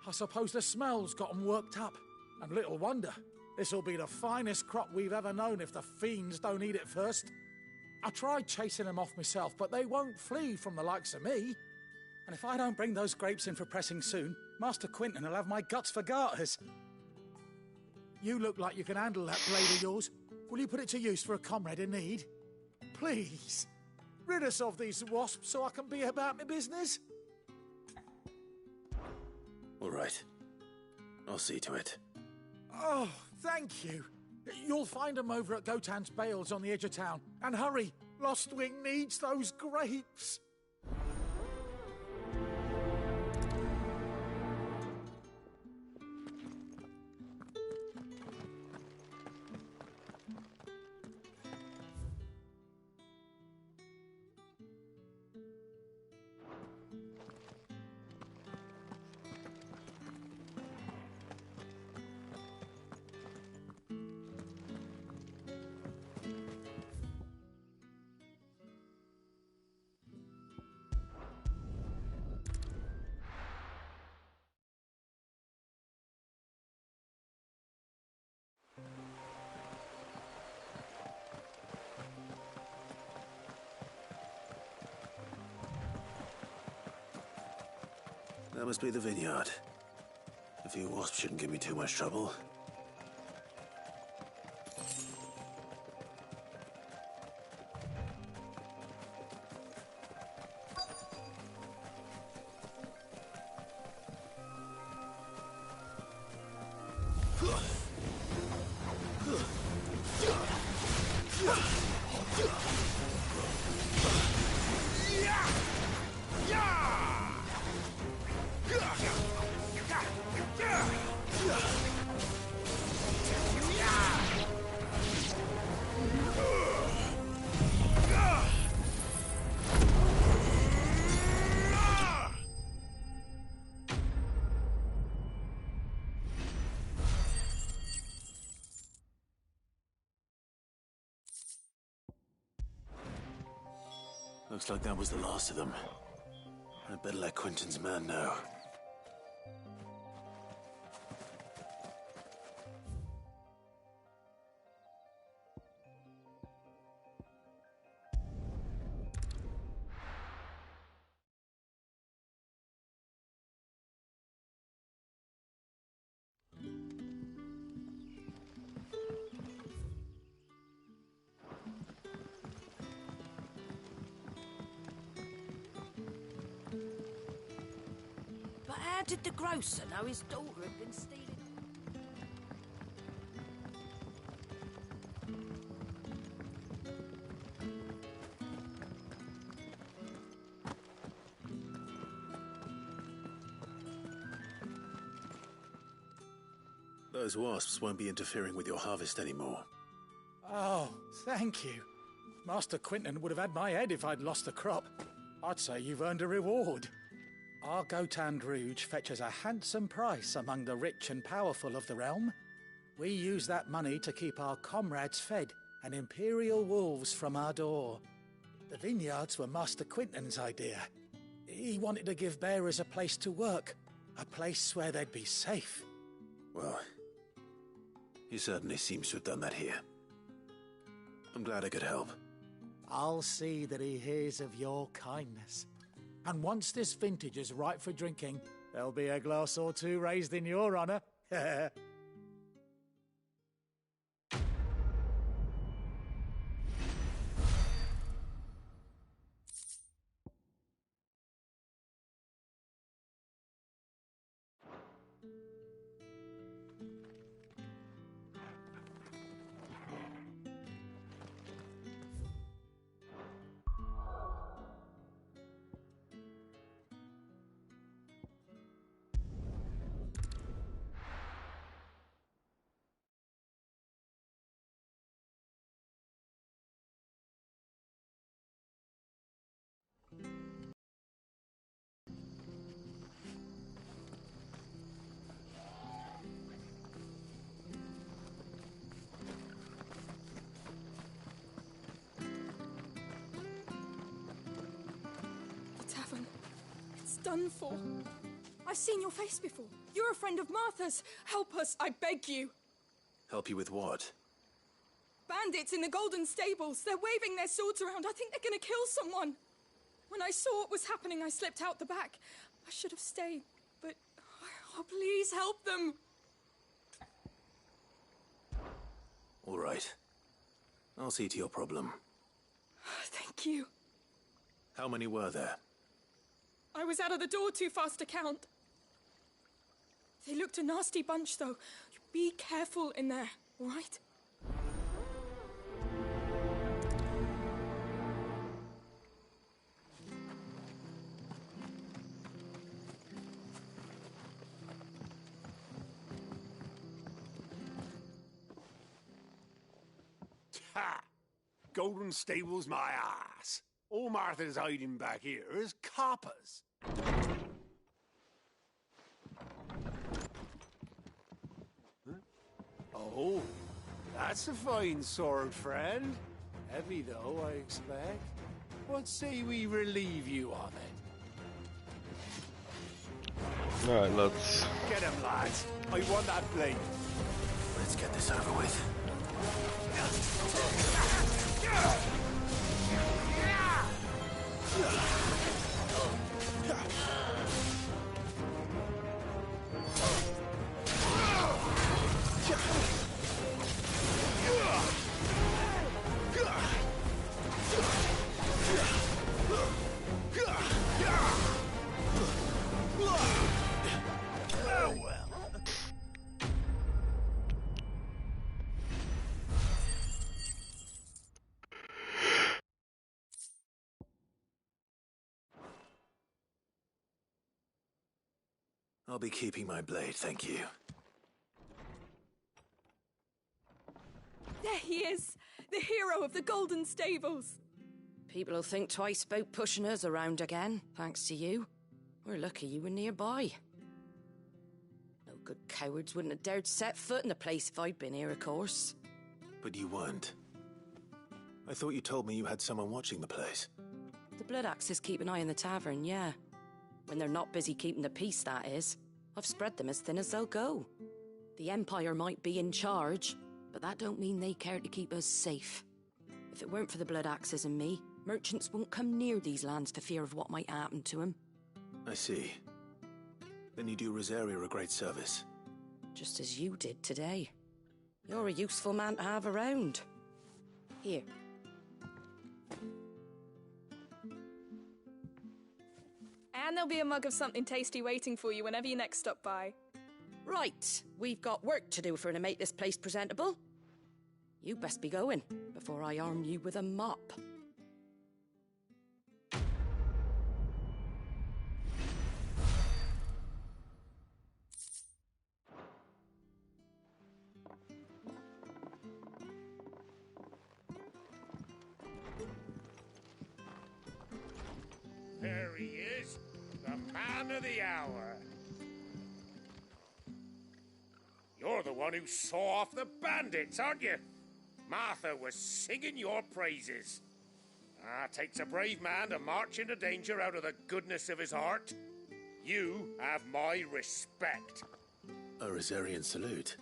I suppose the smell's got 'em worked up, and little wonder. This'll be the finest crop we've ever known if the fiends don't eat it first. I tried chasing them off myself, but they won't flee from the likes of me. And if I don't bring those grapes in for pressing soon, Master Quentin will have my guts for garters. You look like you can handle that blade of yours. Will you put it to use for a comrade in need? Please, rid us of these wasps so I can be about my business. All right. I'll see to it. Oh, thank you. You'll find them over at Gotan's Bales on the edge of town. And hurry, Lostwing needs those grapes. That must be the vineyard. A few wasps shouldn't give me too much trouble. Looks like that was the last of them. I'd better let Quentin's man know. How did the grocer know his daughter had been stealing? Those wasps won't be interfering with your harvest anymore. Oh, thank you. Master Quentin would have had my head if I'd lost the crop. I'd say you've earned a reward. Our Gotan Rouge fetches a handsome price among the rich and powerful of the realm. We use that money to keep our comrades fed and Imperial wolves from our door. The vineyards were Master Quentin's idea. He wanted to give bearers a place to work, a place where they'd be safe. Well, he certainly seems to have done that here. I'm glad I could help. I'll see that he hears of your kindness. And once this vintage is ripe for drinking, there'll be a glass or two raised in your honour. Done for. I've seen your face before. You're a friend of Martha's. Help us, I beg you. Help you with what? Bandits in the Golden Stables. They're waving their swords around. I think they're gonna kill someone. When I saw what was happening, I slipped out the back. I should have stayed, but... Oh, please help them. All right. I'll see to your problem. Thank you. How many were there? I was out of the door too fast to count. They looked a nasty bunch, though. Be careful in there, all right? Ha! Golden Stables my ass. All Martha's hiding back here is coppers. Huh? Oh, that's a fine sword, friend. Heavy, though, I expect. What say we relieve you of it? Alright, let's... Get him, lads. I want that blade. Let's get this over with. I'll be keeping my blade, thank you. There he is! The hero of the Golden Stables! People will think twice about pushing us around again, thanks to you. We're lucky you were nearby. No good cowards wouldn't have dared set foot in the place if I'd been here, of course. But you weren't. I thought you told me you had someone watching the place. The Blood Axes keep an eye on the tavern, yeah. When they're not busy keeping the peace, that is. I've spread them as thin as they'll go. The Empire might be in charge, but that don't mean they care to keep us safe. If it weren't for the Blood Axes and me, merchants won't come near these lands for fear of what might happen to them. I see. Then you do Rosaria a great service. Just as you did today. You're a useful man to have around. Here. And there'll be a mug of something tasty waiting for you whenever you next stop by. Right, we've got work to do for to make this place presentable. You best be going, before I arm you with a mop. There he is, the man of the hour. You're the one who saw off the bandits, aren't you? Martha was singing your praises. Takes a brave man to march into danger out of the goodness of his heart. You have my respect. A Rosarian salute.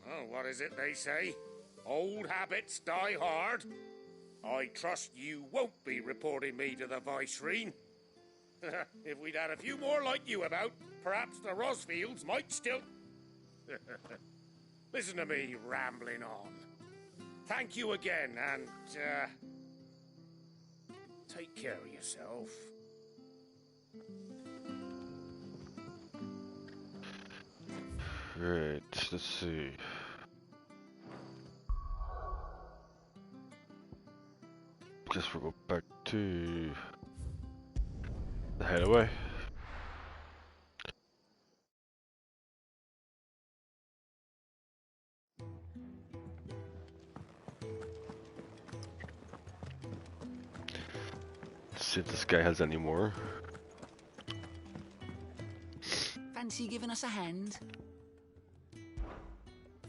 Oh, what is it they say? Old habits die hard. I trust you won't be reporting me to the Viceroy. If we'd had a few more like you about, perhaps the Rosfields might still... Listen to me rambling on. Thank you again, and, take care of yourself. Right, let's see. Guess we'll go back to the hideaway. See if this guy has any more. Fancy giving us a hand?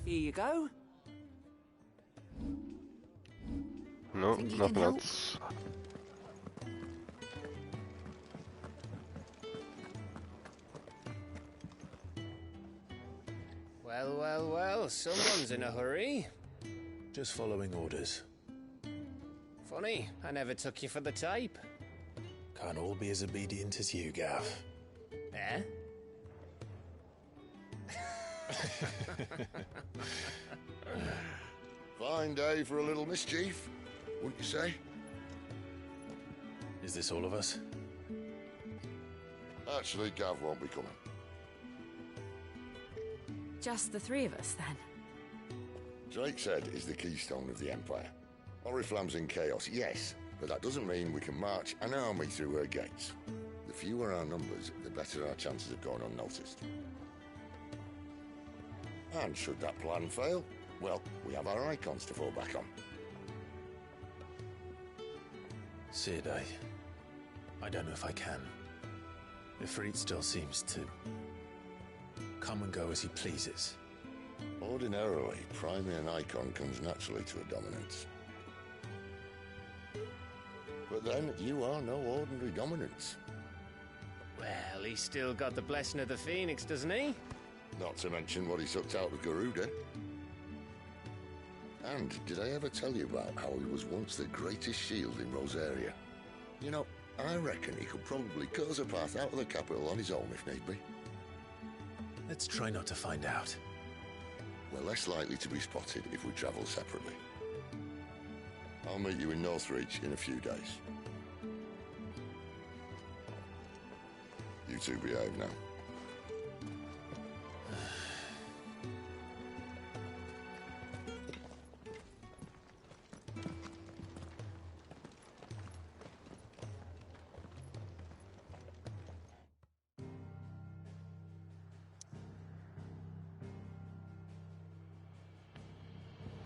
Here you go. No, Think you nothing can help? else. Well, well, well, someone's in a hurry. Just following orders. Funny, I never took you for the type. Can't all be as obedient as you, Gav. Eh? Fine day for a little mischief, wouldn't you say? Is this all of us? Actually, Gav won't be coming. Just the three of us, then? Drakeshead is the keystone of the Empire. Oriflamme's in chaos, yes, but that doesn't mean we can march an army through her gates. The fewer our numbers, the better our chances of going unnoticed. And should that plan fail, well, we have our icons to fall back on. Sid, I don't know if I can. Ifrit still seems to come and go as he pleases. Ordinarily, priming an icon comes naturally to a dominance. But then, you are no ordinary dominance. Well, he's still got the blessing of the Phoenix, doesn't he? Not to mention what he sucked out of Garuda. And did I ever tell you about how he was once the greatest shield in Rosaria? You know, I reckon he could probably cut us a path out of the capital on his own if need be. Let's try not to find out. We're less likely to be spotted if we travel separately. I'll meet you in Northreach in a few days. You two behave now.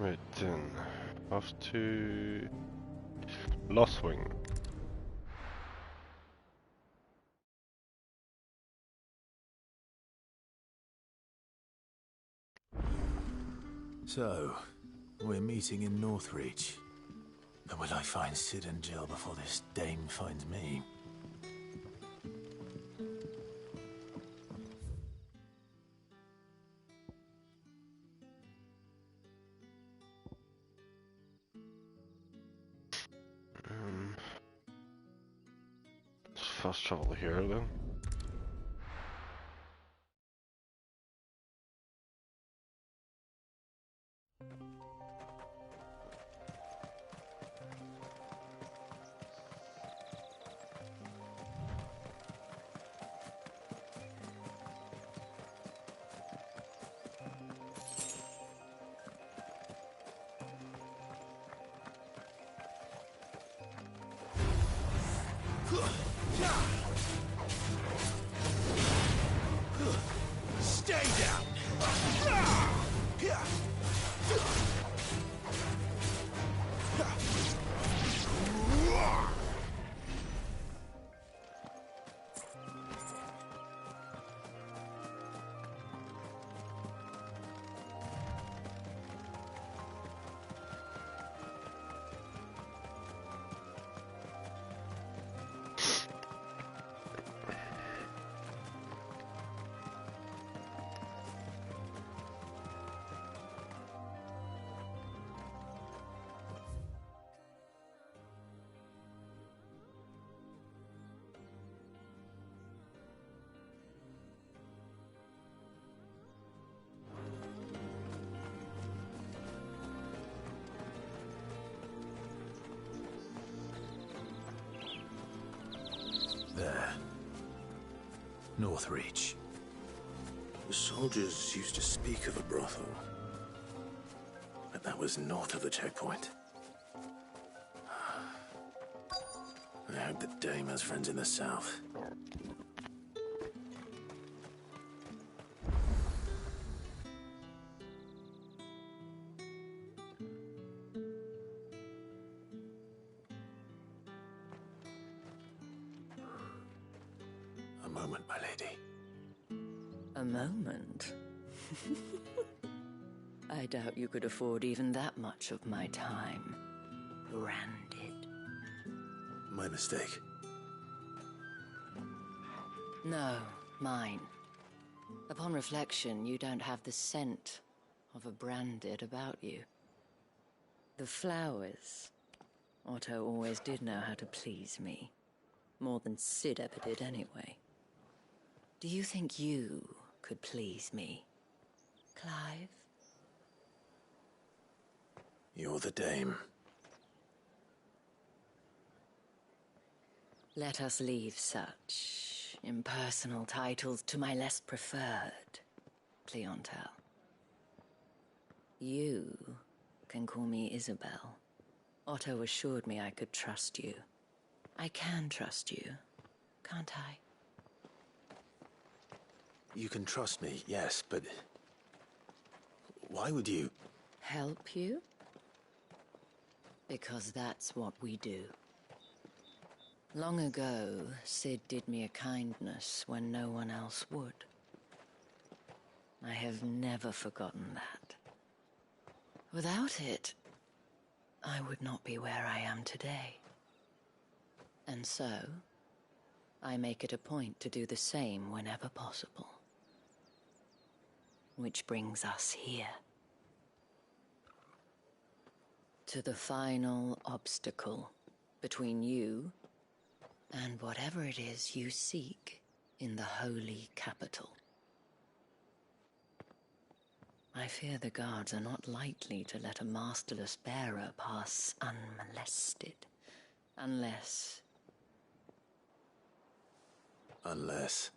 Right then, off to Lothwing. So, we're meeting in Northreach. But will I find Sid and Jill before this dame finds me? Fast travel here then. Stay down! There. Northreach. soldiers used to speak of a brothel. But that was north of the checkpoint. I hope the dame has friends in the south. A moment, my lady. A moment? I doubt you could afford even that much of my time. Branded. My mistake. No, mine. Upon reflection, you don't have the scent of a branded about you. The flowers. Otto always did know how to please me. More than Sid ever did anyway. Do you think you could please me, Clive? You're the dame. Let us leave such impersonal titles to my less preferred clientele. You can call me Isabel. Otto assured me I could trust you. I can trust you, can't I? You can trust me, yes, but... why would you... Help you? Because that's what we do. Long ago, Sid did me a kindness when no one else would. I have never forgotten that. Without it, I would not be where I am today. And so, I make it a point to do the same whenever possible. Which brings us here. To the final obstacle between you and whatever it is you seek in the holy capital. I fear the guards are not likely to let a masterless bearer pass unmolested, unless... Unless...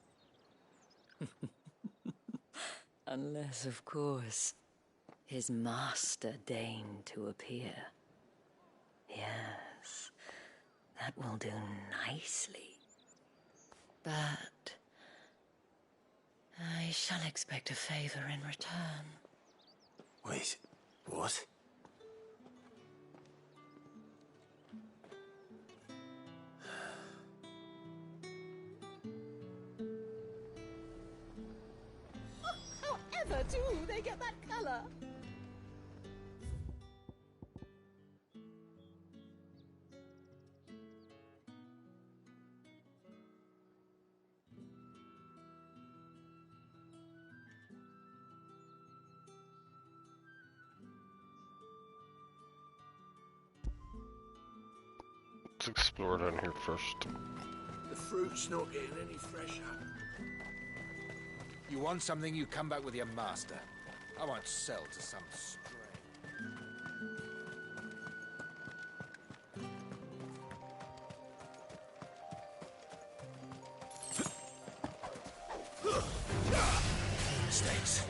Unless, of course, his master deigned to appear. Yes, that will do nicely. But I shall expect a favor in return. Wait, what? However do they get that color? Let's explore down here first. The fruit's not getting any fresher. You want something, you come back with your master. I won't sell to some stray. Mistakes.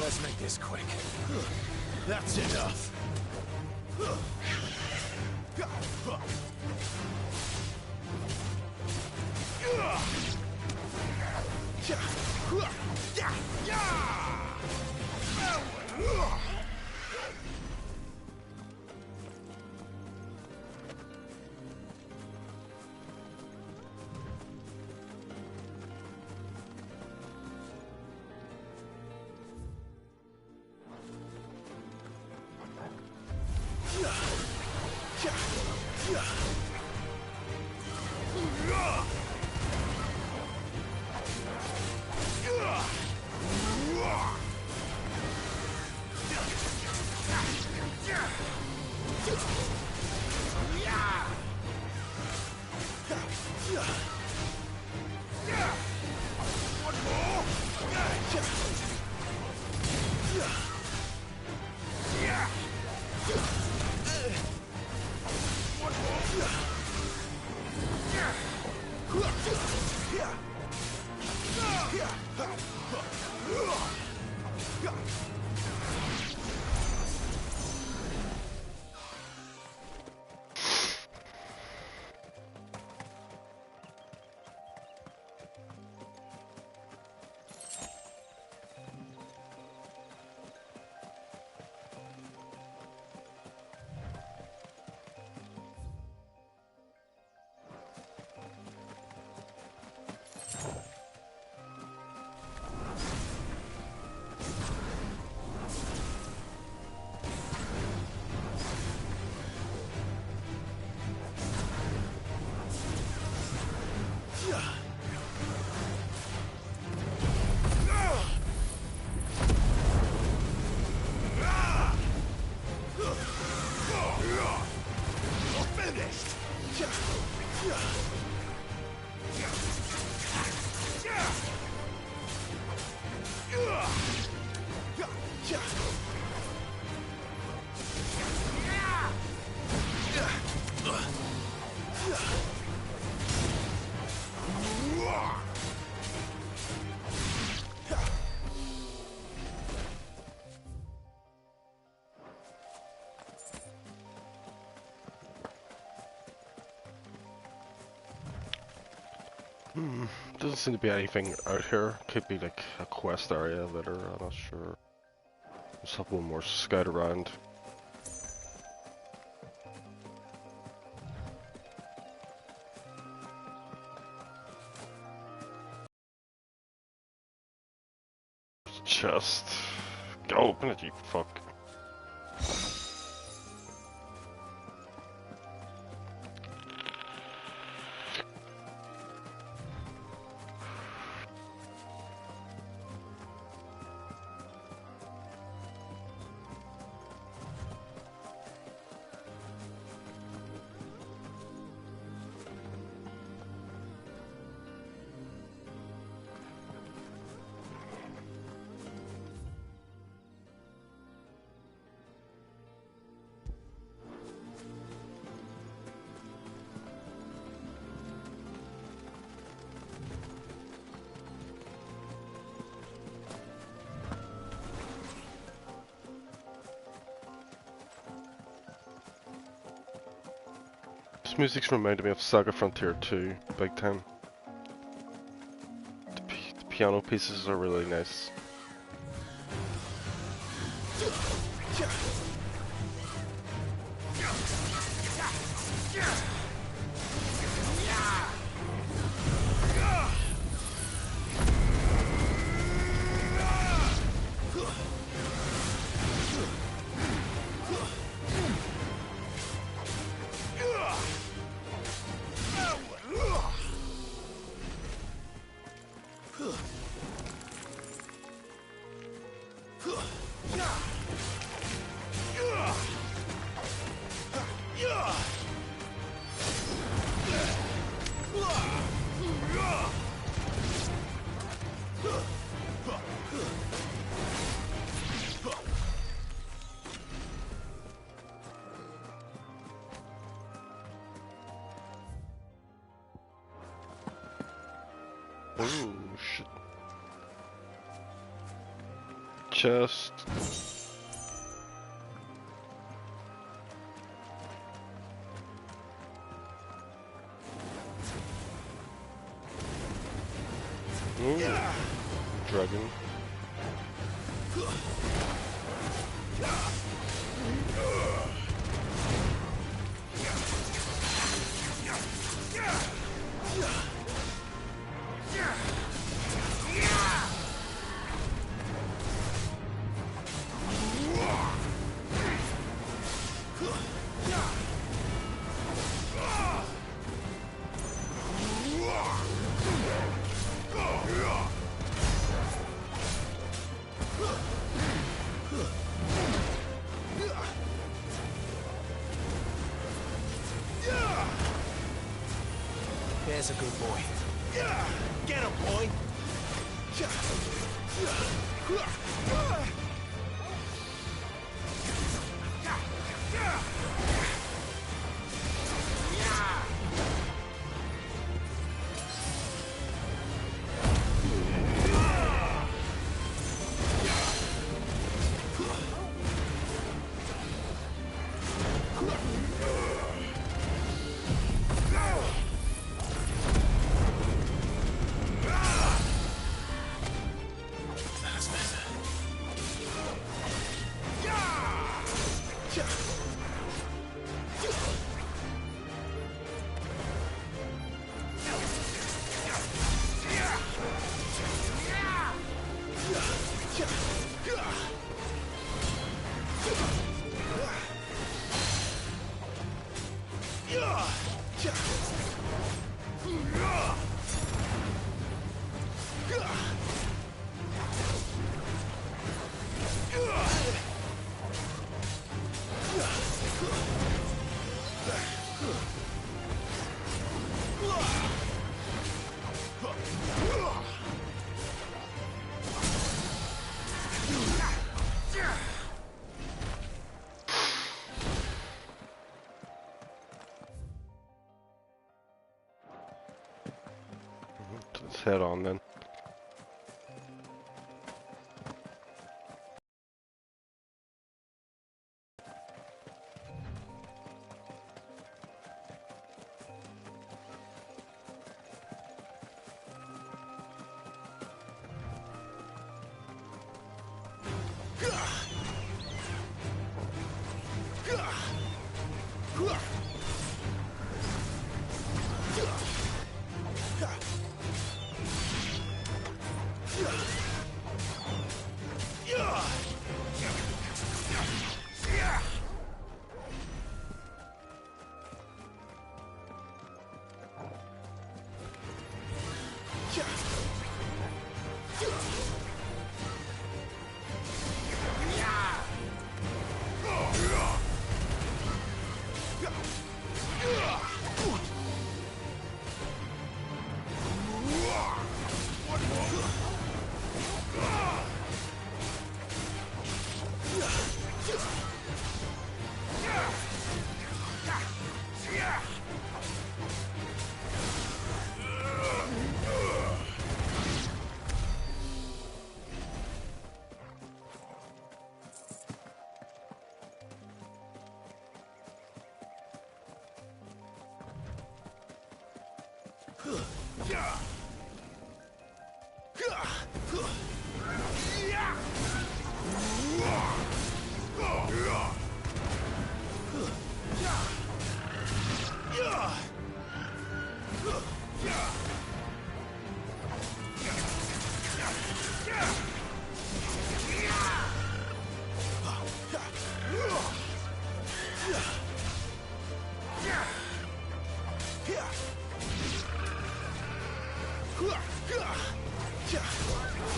Let's make this quick. That's enough. Doesn't seem to be anything out here. Could be like a quest area later, I'm not sure. Let's have one more scout around. Chest. Go open it, you fuck. This music's reminded me of Saga Frontier 2, big time. The piano pieces are really nice. chest. Ooh, dragon. There's a good boy. Get him, boy! Let's head on then.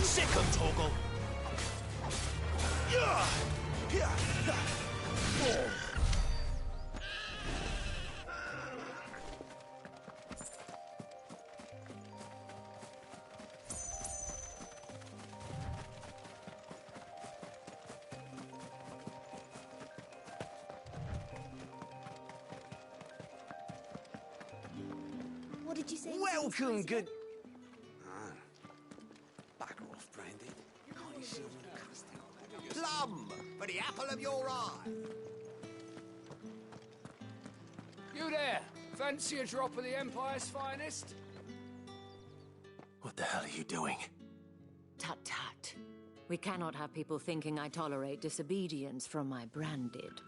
Sick of Torgal. What did you say? Welcome, good. Back off, Brandy. Can't you see I'm in custody? You there! Fancy a drop of the Empire's finest? What the hell are you doing? Tut tut. We cannot have people thinking I tolerate disobedience from my branded.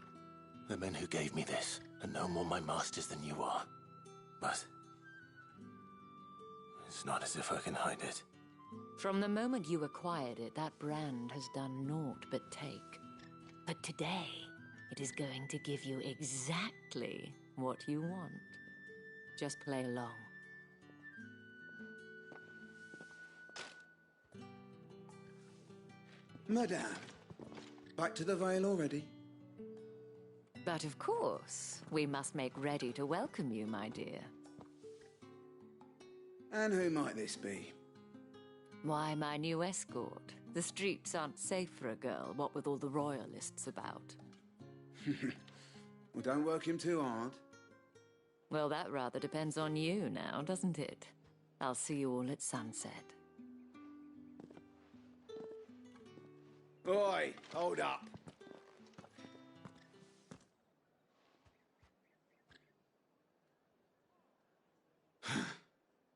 The men who gave me this are no more my masters than you are. But it's not as if I can hide it. From the moment you acquired it, that brand has done naught but take. But today, it is going to give you exactly what you want. Just play along. Madame, back to the Vale already? But of course, we must make ready to welcome you, my dear. And who might this be? Why, my new escort. The streets aren't safe for a girl, what with all the royalists about. Well, don't work him too hard. Well, that rather depends on you now, doesn't it? I'll see you all at sunset. Oi, hold up.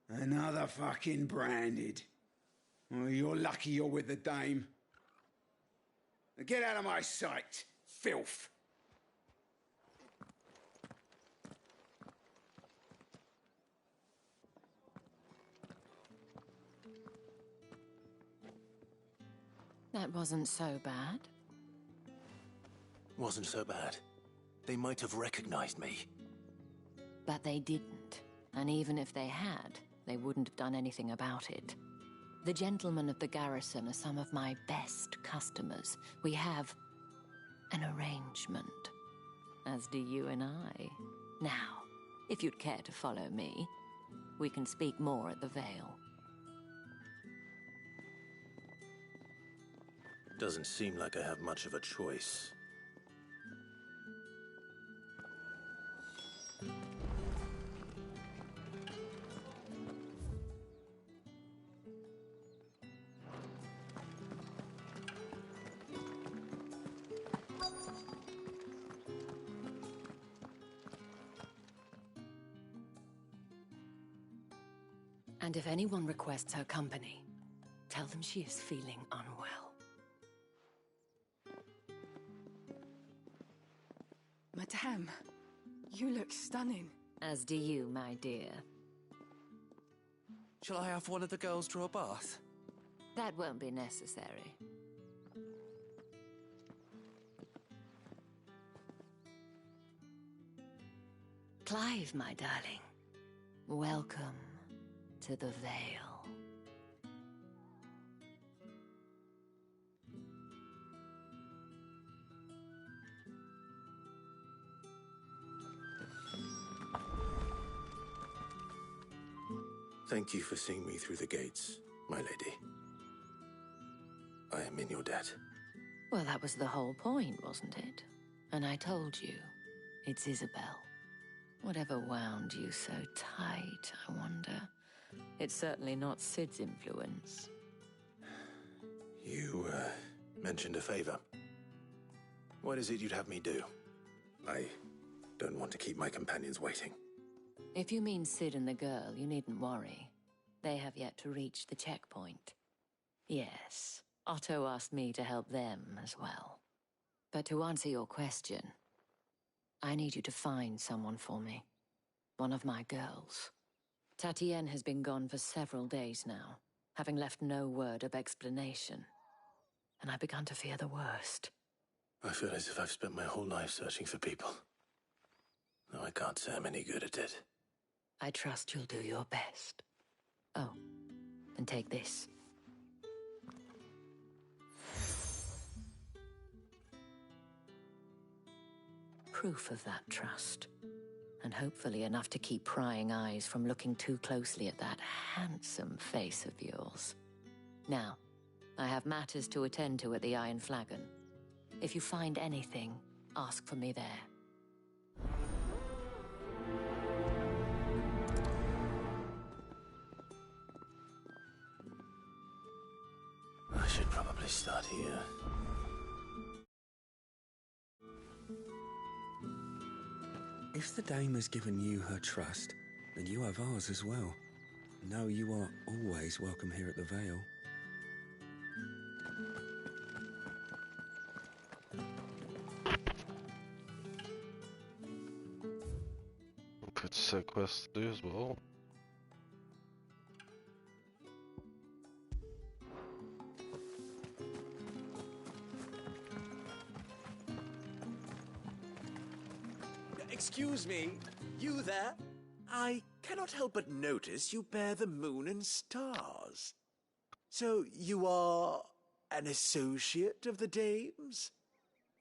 Another fucking branded. Oh, you're lucky you're with the dame. Now get out of my sight, filth. That wasn't so bad. Wasn't so bad. They might have recognized me. But they didn't. And even if they had, they wouldn't have done anything about it. The gentlemen of the garrison are some of my best customers. We have an arrangement, as do you and I. Now, if you'd care to follow me, we can speak more at the Vale. Doesn't seem like I have much of a choice. And if anyone requests her company, tell them she is feeling unwell. Madame, you look stunning. As do you, my dear. Shall I have one of the girls draw a bath? That won't be necessary. Clive, my darling. Welcome to the Vale. Thank you for seeing me through the gates, my lady. I am in your debt. Well, that was the whole point, wasn't it? And I told you, it's Isabel. Whatever wound you so tight, I wonder. It's certainly not Sid's influence. You, mentioned a favor. What is it you'd have me do? I don't want to keep my companions waiting. If you mean Sid and the girl, you needn't worry. They have yet to reach the checkpoint. Yes, Otto asked me to help them as well. But to answer your question, I need you to find someone for me. One of my girls. Tatienne has been gone for several days now, having left no word of explanation. And I've begun to fear the worst. I feel as if I've spent my whole life searching for people. Though I can't say I'm any good at it. I trust you'll do your best. Oh, and take this. Proof of that trust. And hopefully enough to keep prying eyes from looking too closely at that handsome face of yours. Now, I have matters to attend to at the Iron Flagon. If you find anything, ask for me there. I should probably start here. If the dame has given you her trust, then you have ours as well. Know you are always welcome here at the Vale. Could set quests to do as well. Excuse me, you there? I cannot help but notice you bear the moon and stars. So you are an associate of the dame's?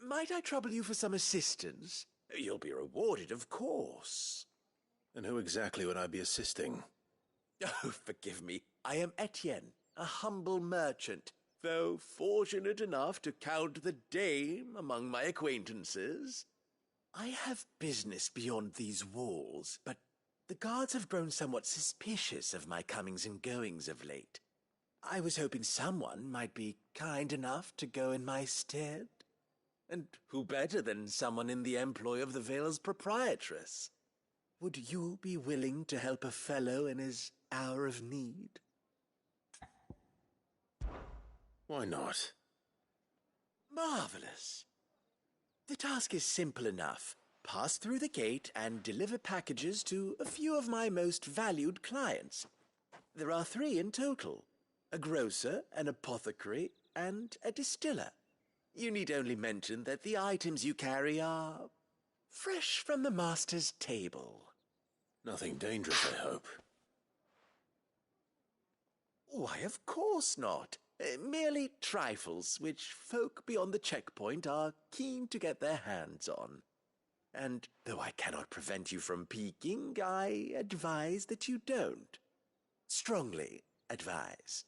Might I trouble you for some assistance? You'll be rewarded, of course. And who exactly would I be assisting? Oh, forgive me. I am Etienne, a humble merchant, though fortunate enough to count the dame among my acquaintances. I have business beyond these walls, but the guards have grown somewhat suspicious of my comings and goings of late. I was hoping someone might be kind enough to go in my stead. And who better than someone in the employ of the Vale's proprietress? Would you be willing to help a fellow in his hour of need? Why not? Marvelous. The task is simple enough. Pass through the gate and deliver packages to a few of my most valued clients. There are 3 in total: a grocer, an apothecary, and a distiller. You need only mention that the items you carry are fresh from the master's table. Nothing dangerous, I hope. Why, of course not. Merely trifles which folk beyond the checkpoint are keen to get their hands on. And though I cannot prevent you from peeking, I advise that you don't. Strongly advise.